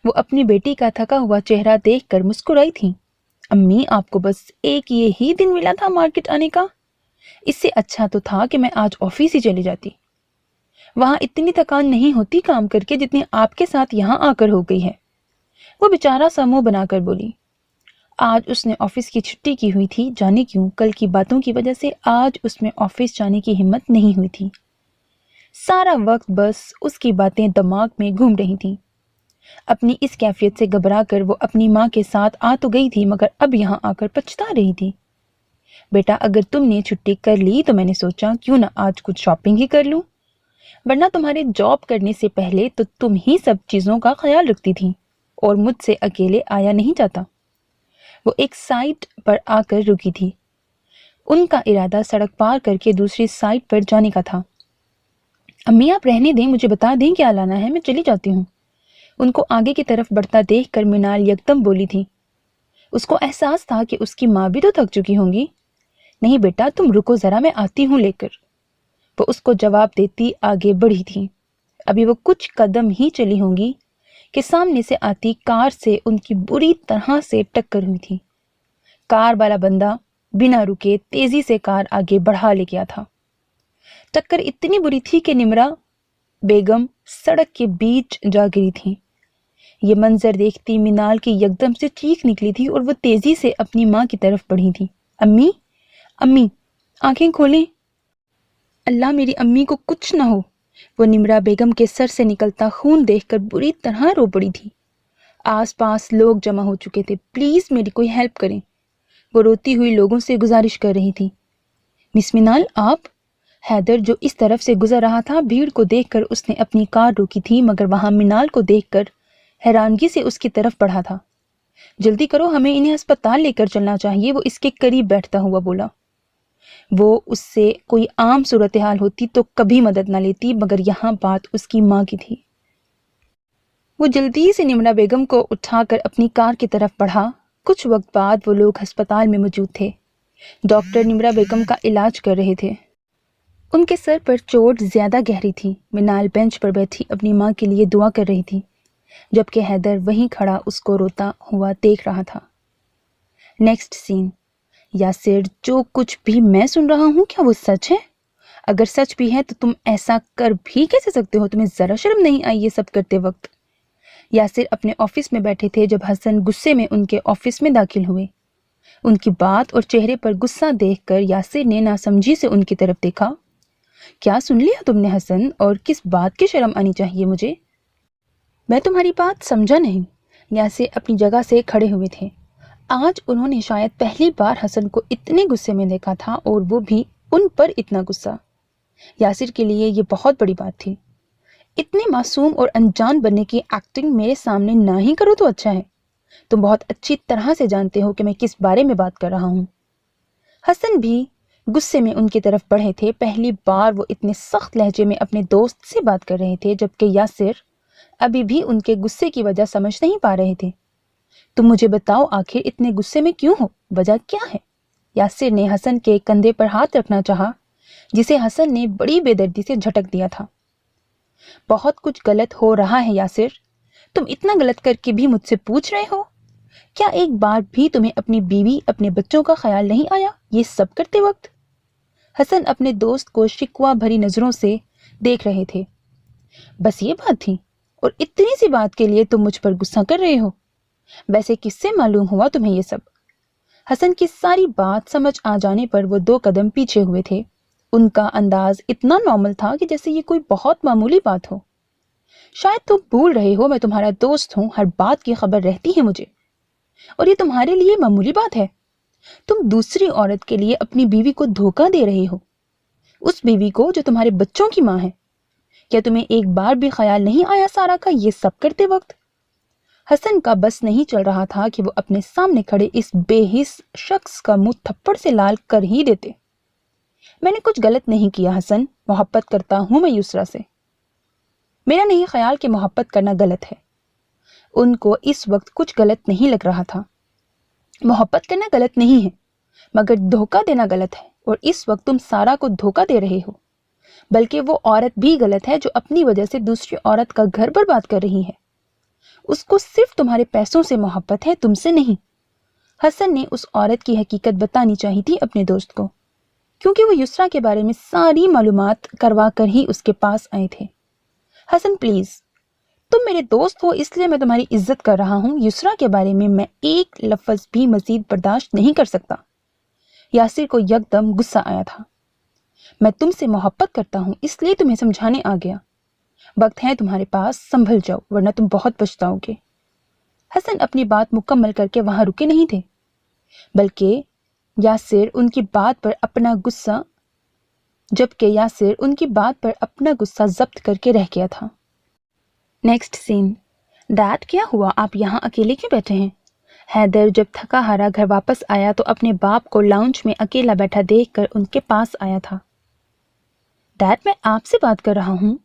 وہ اپنی بیٹی کا تھکا ہوا چہرہ دیکھ کر مسکرائی تھی۔ امی آپ کو بس ایک یہ ہی دن ملا تھا مارکیٹ آنے کا، اس سے اچھا تو تھا کہ میں آج آفس ہی چلی جاتی، وہاں اتنی تھکان نہیں ہوتی کام کر کے جتنی آپ کے ساتھ یہاں آ کر ہو گئی ہے۔ وہ بیچارہ سا منہ بنا کر بولی۔ آج اس نے آفس کی چھٹی کی ہوئی تھی، جانے کیوں کل کی باتوں کی وجہ سے آج اس میں آفس جانے کی ہمت نہیں ہوئی تھی۔ سارا وقت بس اس کی باتیں دماغ میں گھوم رہی تھیں۔ اپنی اس کیفیت سے گھبرا کر وہ اپنی ماں کے ساتھ آ تو گئی تھی، مگر اب یہاں آ کر پچھتا رہی تھی۔ بیٹا اگر تم نے چھٹی کر لی تو میں نے سوچا کیوں نہ آج کچھ شاپنگ ہی کر لوں، ورنہ تمہارے جاب کرنے سے پہلے تو تم ہی سب چیزوں کا خیال رکھتی تھی اور مجھ سے اکیلے آیا نہیں جاتا۔ وہ ایک سائٹ پر آ کر رکی تھی، ان کا ارادہ سڑک پار کر کے دوسری سائٹ پر جانے کا تھا۔ امی آپ رہنے دیں، مجھے بتا دیں کیا لانا ہے، میں چلی جاتی ہوں۔ ان کو آگے کی طرف بڑھتا دیکھ کر منال یکدم بولی تھی۔ اس کو احساس تھا کہ اس کی ماں بھی تو تھک چکی ہوں گی۔ نہیں بیٹا تم رکو ذرا، میں آتی ہوں لے کر۔ وہ اس کو جواب دیتی آگے بڑھی تھی۔ ابھی وہ کچھ قدم ہی چلی ہوں گی کہ سامنے سے آتی کار سے ان کی بری طرح سے ٹکر ہوئی تھی۔ کار والا بندہ بنا رکے تیزی سے کار آگے بڑھا لے گیا تھا۔ ٹکر اتنی بری تھی کہ نمرا بیگم سڑک کے بیچ جا گری تھی۔ یہ منظر دیکھتی منال کی یکدم سے چیخ نکلی تھی اور وہ تیزی سے اپنی ماں کی طرف بڑھی تھی۔ امی امی آنکھیں کھولیں، اللہ میری امی کو کچھ نہ ہو۔ وہ نمرا بیگم کے سر سے نکلتا خون دیکھ کر بری طرح رو پڑی تھی۔ آس پاس لوگ جمع ہو چکے تھے، پلیز میری کوئی ہیلپ کریں، وہ روتی ہوئی لوگوں سے گزارش کر رہی تھی۔ مس منال آپ؟ حیدر جو اس طرف سے گزر رہا تھا، بھیڑ کو دیکھ کر اس نے اپنی کار روکی تھی، مگر وہاں منال کو دیکھ کر حیرانگی سے اس کی طرف بڑھا تھا۔ جلدی کرو، ہمیں انہیں ہسپتال لے کر چلنا چاہیے، وہ اس کے قریب بیٹھتا ہوا بولا۔ وہ اس سے کوئی عام صورتحال ہوتی تو کبھی مدد نہ لیتی، مگر یہاں بات اس کی ماں کی تھی۔ وہ جلدی سے نمرا بیگم کو اٹھا کر اپنی کار کی طرف بڑھا۔ کچھ وقت بعد وہ لوگ ہسپتال میں موجود تھے۔ ڈاکٹر نمرا بیگم کا علاج کر رہے تھے۔ ان کے سر پر چوٹ زیادہ گہری تھی۔ منال بینچ پر بیٹھی اپنی ماں کے لیے دعا کر رہی تھی، جبکہ حیدر وہیں کھڑا اس کو روتا ہوا دیکھ رہا تھا۔ نیکسٹ سین۔ یاسر جو کچھ بھی میں سن رہا ہوں کیا وہ سچ ہے؟ اگر سچ بھی ہے تو تم ایسا کر بھی کیسے سکتے ہو؟ تمہیں ذرا شرم نہیں آئی یہ سب کرتے وقت؟ یاسر اپنے آفس میں بیٹھے تھے جب حسن غصے میں ان کے آفس میں داخل ہوئے۔ ان کی بات اور چہرے پر غصہ دیکھ کر یاسر نے ناسمجھی سے ان کی طرف دیکھا۔ کیا سن لیا تم نے حسن، اور کس بات کی شرم آنی چاہیے مجھے؟ میں تمہاری بات سمجھا نہیں۔ یاسر اپنی جگہ سے کھڑے ہوئے تھے۔ آج انہوں نے شاید پہلی بار حسن کو اتنے غصے میں دیکھا تھا، اور وہ بھی ان پر اتنا غصہ۔ یاسر کے لیے یہ بہت بڑی بات تھی۔ اتنے معصوم اور انجان بننے کی ایکٹنگ میرے سامنے نہ ہی کرو تو اچھا ہے۔ تم بہت اچھی طرح سے جانتے ہو کہ میں کس بارے میں بات کر رہا ہوں۔ حسن بھی غصے میں ان کی طرف بڑھے تھے۔ پہلی بار وہ اتنے سخت لہجے میں اپنے دوست سے بات کر رہے تھے، جبکہ یاسر ابھی بھی ان کے غصے کی وجہ سمجھ نہیں پا رہے تھے۔ تم مجھے بتاؤ آخر اتنے غصے میں کیوں ہو، وجہ کیا ہے؟ یاسر نے حسن کے کندھے پر ہاتھ رکھنا چاہا، جسے حسن نے بڑی بے دردی سے جھٹک دیا تھا۔ بہت کچھ غلط ہو رہا ہے یاسر، تم اتنا غلط کر کے بھی مجھ سے پوچھ رہے ہو؟ کیا ایک بار بھی تمہیں اپنی بیوی اپنے بچوں کا خیال نہیں آیا یہ سب کرتے وقت؟ حسن اپنے دوست کو شکوہ بھری نظروں سے دیکھ رہے تھے۔ بس یہ بات تھی، اور اتنی سی بات کے لیے تم مجھ پر غصہ کر رہے ہو؟ ویسے کس سے معلوم ہوا تمہیں یہ سب؟ حسن کی ساری بات سمجھ آ جانے پر وہ 2 قدم پیچھے ہوئے تھے۔ ان کا انداز اتنا نارمل تھا کہ جیسے یہ کوئی بہت معمولی بات ہو۔ شاید تم بھول رہے ہو میں تمہارا دوست ہوں، ہر بات کی خبر رہتی ہے مجھے، اور یہ تمہارے لیے معمولی بات ہے۔ تم دوسری عورت کے لیے اپنی بیوی کو دھوکہ دے رہے ہو، اس بیوی کو جو تمہارے بچوں کی ماں ہے۔ کیا تمہیں ایک بار بھی خیال نہیں آیا سارا کا یہ سب کرتے وقت؟ حسن کا بس نہیں چل رہا تھا کہ وہ اپنے سامنے کھڑے اس بے حس شخص کا منہ تھپڑ سے لال کر ہی دیتے۔ میں نے کچھ غلط نہیں کیا حسن، محبت کرتا ہوں میں یسریٰ سے۔ میرا نہیں خیال کہ محبت کرنا غلط ہے۔ ان کو اس وقت کچھ غلط نہیں لگ رہا تھا۔ محبت کرنا غلط نہیں ہے، مگر دھوکہ دینا غلط ہے، اور اس وقت تم سارا کو دھوکہ دے رہے ہو۔ بلکہ وہ عورت بھی غلط ہے جو اپنی وجہ سے دوسری عورت کا گھر برباد کر رہی ہے۔ اس کو صرف تمہارے پیسوں سے محبت ہے، تم سے نہیں۔ حسن نے اس عورت کی حقیقت بتانی چاہی تھی اپنے دوست کو، کیونکہ وہ یسریٰ کے بارے میں ساری معلومات کروا کر ہی اس کے پاس آئے تھے۔ حسن پلیز، تم میرے دوست ہو اس لیے میں تمہاری عزت کر رہا ہوں۔ یسریٰ کے بارے میں ایک لفظ بھی مزید برداشت نہیں کر سکتا۔ یاسر کو یکدم غصہ آیا تھا۔ میں تم سے محبت کرتا ہوں اس لیے تمہیں سمجھانے آ گیا۔ وقت ہے تمہارے پاس، سنبھل جاؤ ورنہ تم بہت پچھتاؤ گے۔ حسن اپنی بات مکمل کر کے وہاں رکے نہیں تھے، بلکہ یاسر ان کی بات پر اپنا غصہ ضبط کر کے رہ گیا تھا۔ نیکسٹ سین۔ ڈیڈ کیا ہوا، آپ یہاں اکیلے کیوں بیٹھے ہیں؟ حیدر جب تھکا ہارا گھر واپس آیا تو اپنے باپ کو لاؤنج میں اکیلا بیٹھا دیکھ کر ان کے پاس آیا تھا۔ ڈیڈ میں آپ سے بات کر رہا ہوں۔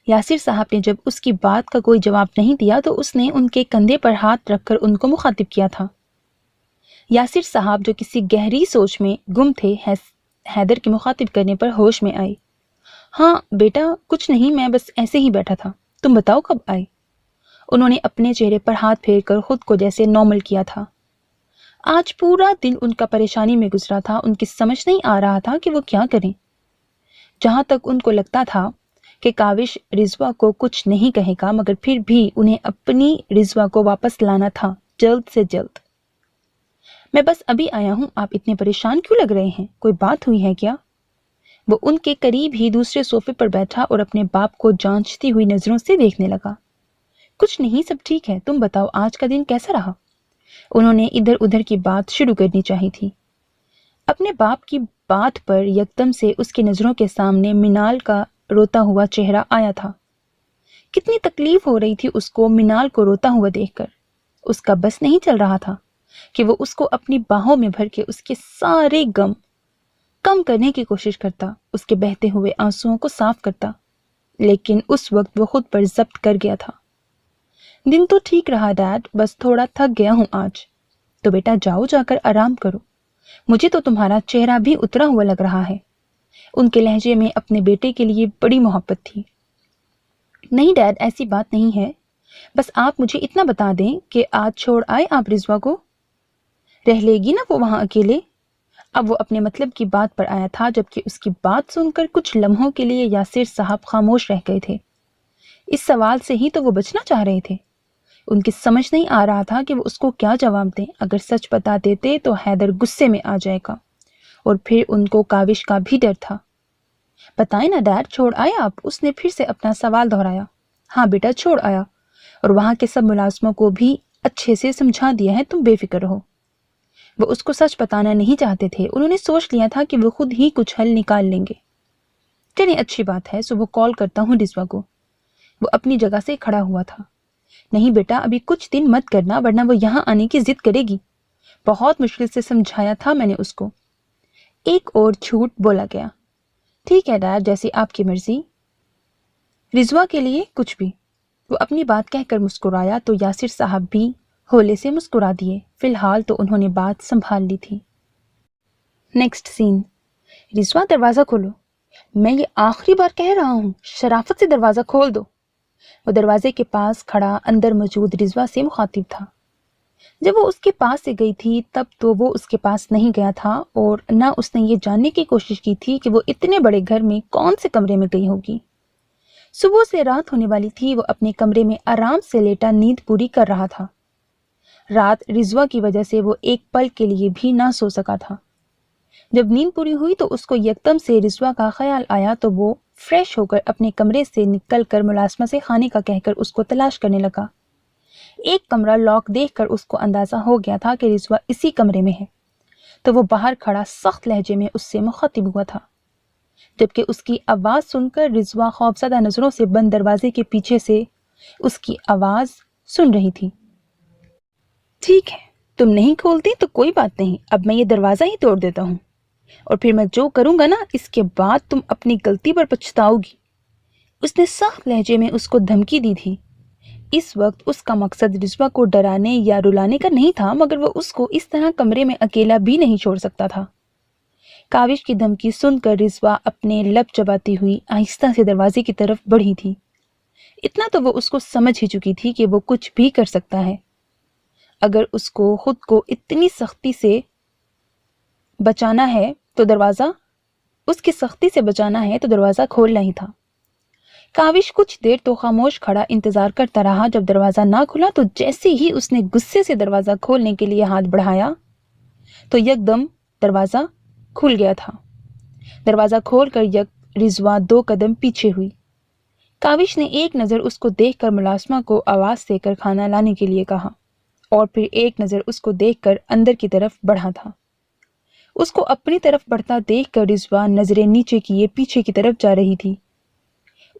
یاسر صاحب نے جب اس کی بات کا کوئی جواب نہیں دیا تو اس نے ان کے کندھے پر ہاتھ رکھ کر ان کو مخاطب کیا تھا۔ یاسر صاحب جو کسی گہری سوچ میں گم تھے، حیدر کے مخاطب کرنے پر ہوش میں آئے۔ ہاں بیٹا کچھ نہیں، میں بس ایسے ہی بیٹھا تھا، تم بتاؤ کب آئے؟ انہوں نے اپنے چہرے پر ہاتھ پھیر کر خود کو جیسے نارمل کیا تھا۔ آج پورا دن ان کا پریشانی میں گزرا تھا، ان کی سمجھ نہیں آ رہا تھا کہ وہ کیا کریں۔ جہاں تک ان کو لگتا تھا کہ کاوش رضوا کو کچھ نہیں کہے گا، مگر پھر بھی انہیں اپنی رضوا کو واپس لانا تھا جلد سے جلد۔ میں بس ابھی آیا ہوں، آپ اتنے پریشان کیوں لگ رہے ہیں؟ کوئی بات ہوئی ہے کیا؟ وہ ان کے قریب ہی دوسرے صوفے پر بیٹھا اور اپنے باپ کو جانچتی ہوئی نظروں سے دیکھنے لگا۔ کچھ نہیں، سب ٹھیک ہے، تم بتاؤ آج کا دن کیسا رہا؟ انہوں نے ادھر ادھر کی بات شروع کرنی چاہی تھی۔ اپنے باپ کی بات پر یکدم سے اس کی نظروں کے سامنے منال کا روتا ہوا چہرہ آیا تھا۔ کتنی تکلیف ہو رہی تھی اس کو منال کو روتا ہوا دیکھ کر۔ اس کا بس نہیں چل رہا تھا کہ وہ اس کو اپنی باہوں میں بھر کے اس کے سارے غم کم کرنے کی کوشش کرتا، اس کے بہتے ہوئے آنسوؤں کو صاف کرتا، لیکن اس وقت وہ خود پر ضبط کر گیا تھا۔ دن تو ٹھیک رہا ڈیڈ، بس تھوڑا تھک گیا ہوں آج۔ تو بیٹا جاؤ، جا کر آرام کرو، مجھے تو تمہارا چہرہ بھی اترا ہوا لگ رہا ہے۔ ان کے لہجے میں اپنے بیٹے کے لیے بڑی محبت تھی۔ نہیں ڈیڈ، ایسی بات نہیں ہے، بس آپ مجھے اتنا بتا دیں کہ آج چھوڑ آئے آپ رضوا کو؟ رہ لے گی نا وہ وہاں اکیلے؟ اب وہ اپنے مطلب کی بات پر آیا تھا، جبکہ اس کی بات سن کر کچھ لمحوں کے لیے یاسر صاحب خاموش رہ گئے تھے۔ اس سوال سے ہی تو وہ بچنا چاہ رہے تھے۔ ان کی سمجھ نہیں آ رہا تھا کہ وہ اس کو کیا جواب دیں۔ اگر سچ بتا دیتے تو حیدر غصے میں آ جائے گا، اور پھر ان کو کاوش کا بھی ڈر تھا۔ بتائیں نا ڈیڈ، چھوڑ آئے آپ؟ اس نے پھر سے اپنا سوال دہرایا۔ ہاں بیٹا چھوڑ آیا، اور وہاں کے سب ملازموں کو بھی اچھے سے سمجھا دیا ہے، تم بے فکر رہو۔ وہ اس کو سچ بتانا نہیں چاہتے تھے، انہوں نے سوچ لیا تھا کہ وہ خود ہی کچھ حل نکال لیں گے۔ چلیں اچھی بات ہے، صبح کال کرتا ہوں رضوا کو۔ وہ اپنی جگہ سے کھڑا ہوا تھا۔ نہیں بیٹا ابھی کچھ دن مت کرنا، ورنہ وہ یہاں آنے کی ضد کرے گی۔ بہت مشکل سے سمجھایا تھا میں نے اس کو۔ ایک اور جھوٹ بولا گیا۔ ٹھیک ہے ڈیڈ، جیسی آپ کی مرضی۔ رضوا کے لیے کچھ بھی۔ وہ اپنی بات کہہ کر مسکرایا تو یاسر صاحب بھی ہولے سے مسکرا دیے۔ فی الحال تو انہوں نے بات سنبھال لی تھی۔ نیکسٹ سین۔ رضوا دروازہ کھولو، میں یہ آخری بار کہہ رہا ہوں، شرافت سے دروازہ کھول دو۔ وہ دروازے کے پاس کھڑا اندر موجود رضوا سے مخاطب تھا۔ جب وہ اس کے پاس سے گئی تھی تب تو وہ اس کے پاس نہیں گیا تھا، اور نہ اس نے یہ جاننے کی کوشش کی تھی کہ وہ اتنے بڑے گھر میں کون سے کمرے میں گئی ہوگی۔ صبح سے رات ہونے والی تھی، وہ اپنے کمرے میں آرام سے لیٹا نیند پوری کر رہا تھا۔ رات رضوا کی وجہ سے وہ ایک پل کے لیے بھی نہ سو سکا تھا۔ جب نیند پوری ہوئی تو اس کو یکدم سے رضوا کا خیال آیا تو وہ فریش ہو کر اپنے کمرے سے نکل کر ملازمہ سے کھانے کا کہہ کر اس کو تلاش کرنے لگا۔ ایک کمرہ لاک دیکھ کر اس کو اندازہ ہو گیا تھا کہ رضوا اسی کمرے میں ہے، تو وہ باہر کھڑا سخت لہجے میں اس سے مخاطب ہوا تھا، جبکہ اس کی آواز سن کر رضوا خوفزدہ نظروں سے بند دروازے کے پیچھے سے اس کی آواز سن رہی تھی۔ ٹھیک ہے، تم نہیں کھولتی تو کوئی بات نہیں، اب میں یہ دروازہ ہی توڑ دیتا ہوں، اور پھر میں جو کروں گا نا اس کے بعد تم اپنی غلطی پر پچھتاؤ گی۔ اس نے سخت لہجے میں اس کو دھمکی دی تھی۔ اس وقت اس کا مقصد رضوا کو ڈرانے یا رلانے کا نہیں تھا، مگر وہ اس کو اس طرح کمرے میں اکیلا بھی نہیں چھوڑ سکتا تھا۔ کاوش کی دھمکی سن کر رضوا اپنے لب چباتی ہوئی آہستہ سے دروازے کی طرف بڑھی تھی۔ اتنا تو وہ اس کو سمجھ ہی چکی تھی کہ وہ کچھ بھی کر سکتا ہے۔ اگر اس کو خود کو اتنی سختی سے بچانا ہے تو دروازہ کھولنا ہی تھا۔ کاوش کچھ دیر تو خاموش کھڑا انتظار کرتا رہا۔ جب دروازہ نہ کھلا تو جیسے ہی اس نے غصے سے دروازہ کھولنے کے لیے ہاتھ بڑھایا تو یکدم دروازہ کھل گیا تھا۔ دروازہ کھول کر رضوا 2 قدم پیچھے ہوئی۔ کاوش نے ایک نظر اس کو دیکھ کر ملازمہ کو آواز دے کر کھانا لانے کے لیے کہا، اور پھر ایک نظر اس کو دیکھ کر اندر کی طرف بڑھا تھا۔ اس کو اپنی طرف بڑھتا دیکھ کر رضوا نظریں نیچے کیے پیچھے کی طرف جا رہی تھی۔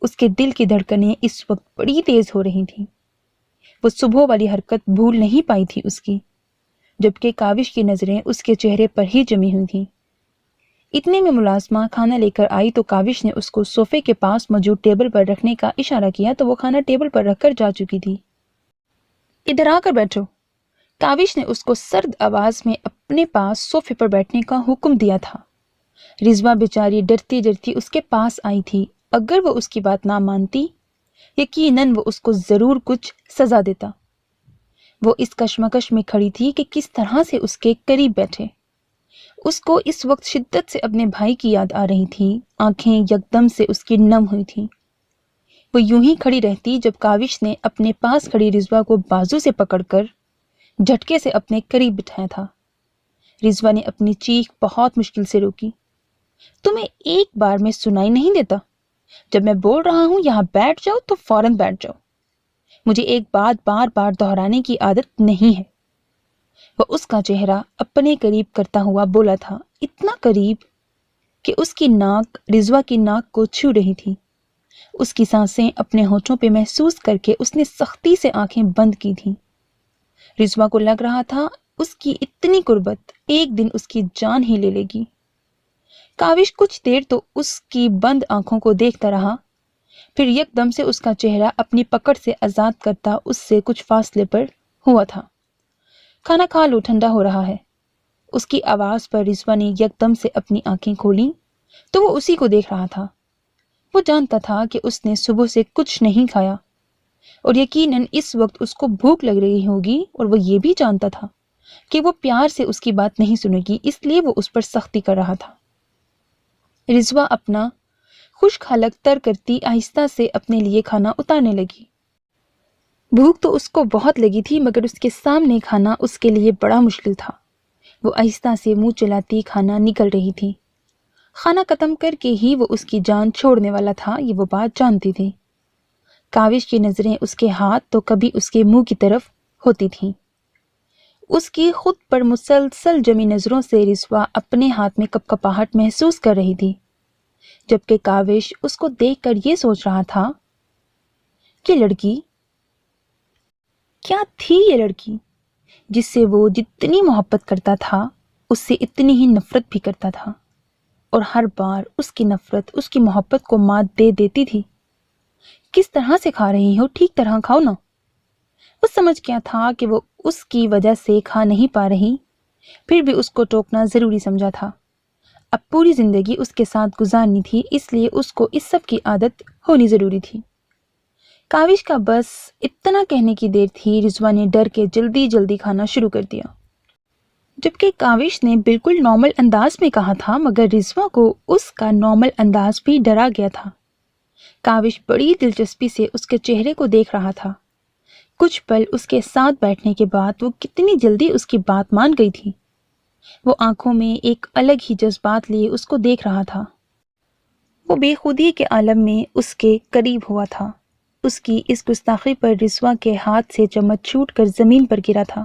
اس کے دل کی دھڑکنیں اس وقت بڑی تیز ہو رہی تھیں۔ وہ صبح والی حرکت بھول نہیں پائی تھی اس کی، جبکہ کاوش کی نظریں اس کے چہرے پر ہی جمی ہوئی تھیں۔ اتنے میں ملازمہ کھانا لے کر آئی تو کاوش نے اس کو صوفے کے پاس موجود ٹیبل پر رکھنے کا اشارہ کیا تو وہ کھانا ٹیبل پر رکھ کر جا چکی تھی۔ ادھر آ کر بیٹھو، کاوش نے اس کو سرد آواز میں اپنے پاس صوفے پر بیٹھنے کا حکم دیا تھا۔ رضوا بیچاری ڈرتی ڈرتی اس کے پاس آئی تھی۔ اگر وہ اس کی بات نہ مانتی، یقیناً وہ اس کو ضرور کچھ سزا دیتا۔ وہ اس کشمکش میں کھڑی تھی کہ کس طرح سے اس کے قریب بیٹھے۔ اس کو اس وقت شدت سے اپنے بھائی کی یاد آ رہی تھی۔ آنکھیں یکدم سے اس کی نم ہوئی تھیں۔ وہ یوں ہی کھڑی رہتی جب کاوش نے اپنے پاس کھڑی رضوا کو بازو سے پکڑ کر جھٹکے سے اپنے قریب بٹھایا تھا۔ رضوا نے اپنی چیخ بہت مشکل سے روکی۔ تمہیں ایک بار میں سنائی نہیں دیتا؟ جب میں بول رہا ہوں یہاں بیٹھ جاؤ تو فوراً بیٹھ جاؤ۔ مجھے ایک بات بار بار دہرانے کی عادت نہیں ہے۔ وہ اس کا چہرہ اپنے قریب کرتا ہوا بولا تھا، اتنا قریب کہ اس کی ناک رضوا کی ناک کو چھو رہی تھی۔ اس کی سانسیں اپنے ہونٹوں پہ محسوس کر کے اس نے سختی سے آنکھیں بند کی تھیں۔ رضوا کو لگ رہا تھا اس کی اتنی قربت ایک دن اس کی جان ہی لے لے گی۔ کاوش کچھ دیر تو اس کی بند آنکھوں کو دیکھتا رہا، پھر یکدم سے اس کا چہرہ اپنی پکڑ سے آزاد کرتا اس سے کچھ فاصلے پر ہوا تھا۔ کھانا کھا لو، ٹھنڈا ہو رہا ہے۔ اس کی آواز پر رضوا نے یکدم سے اپنی آنکھیں کھولیں تو وہ اسی کو دیکھ رہا تھا۔ وہ جانتا تھا کہ اس نے صبح سے کچھ نہیں کھایا اور یقیناً اس وقت اس کو بھوک لگ رہی ہوگی، اور وہ یہ بھی جانتا تھا کہ وہ پیار سے اس کی بات نہیں سنے گی، اس لیے وہ اس پر سختی کر رہا تھا۔ رضوا اپنا خشک حلق تر کرتی آہستہ سے اپنے لیے کھانا اتارنے لگی۔ بھوک تو اس کو بہت لگی تھی، مگر اس کے سامنے کھانا اس کے لیے بڑا مشکل تھا۔ وہ آہستہ سے منہ چلاتی کھانا نکل رہی تھی۔ کھانا ختم کر کے ہی وہ اس کی جان چھوڑنے والا تھا، یہ وہ بات جانتی تھی۔ کاوش کی نظریں اس کے ہاتھ تو کبھی اس کے منہ کی طرف ہوتی تھیں۔ اس کی خود پر مسلسل جمی نظروں سے رضوا اپنے ہاتھ میں کپکپاہٹ محسوس کر رہی تھی، جبکہ کاوش اس کو دیکھ کر یہ سوچ رہا تھا کہ لڑکی کیا تھی، یہ لڑکی جس سے وہ جتنی محبت کرتا تھا اس سے اتنی ہی نفرت بھی کرتا تھا، اور ہر بار اس کی نفرت اس کی محبت کو مات دے دیتی تھی۔ کس طرح سے کھا رہی ہو، ٹھیک طرح کھاؤ نا۔ وہ سمجھ گیا تھا کہ وہ اس کی وجہ سے کھا نہیں پا رہی، پھر بھی اس کو ٹوکنا ضروری سمجھا تھا۔ اب پوری زندگی اس کے ساتھ گزارنی تھی، اس لیے اس کو اس سب کی عادت ہونی ضروری تھی۔ کاوش کا بس اتنا کہنے کی دیر تھی، رضوا نے ڈر کے جلدی جلدی کھانا شروع کر دیا۔ جبکہ کاوش نے بالکل نارمل انداز میں کہا تھا، مگر رضوا کو اس کا نارمل انداز بھی ڈرا گیا تھا۔ کاوش بڑی دلچسپی سے اس کے چہرے کو دیکھ رہا تھا۔ کچھ پل اس کے ساتھ بیٹھنے کے بعد وہ کتنی جلدی اس کی بات مان گئی تھی۔ وہ آنکھوں میں ایک الگ ہی جذبات لیے اس کو دیکھ رہا تھا۔ وہ بے خودی کے عالم میں اس کے قریب ہوا تھا۔ اس کی اس گستاخی پر رضوا کے ہاتھ سے چمچ چھوٹ کر زمین پر گرا تھا۔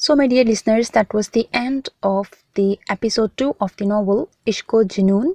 So my dear listeners, that was the end of the episode 2 of the novel ishq-o-janoon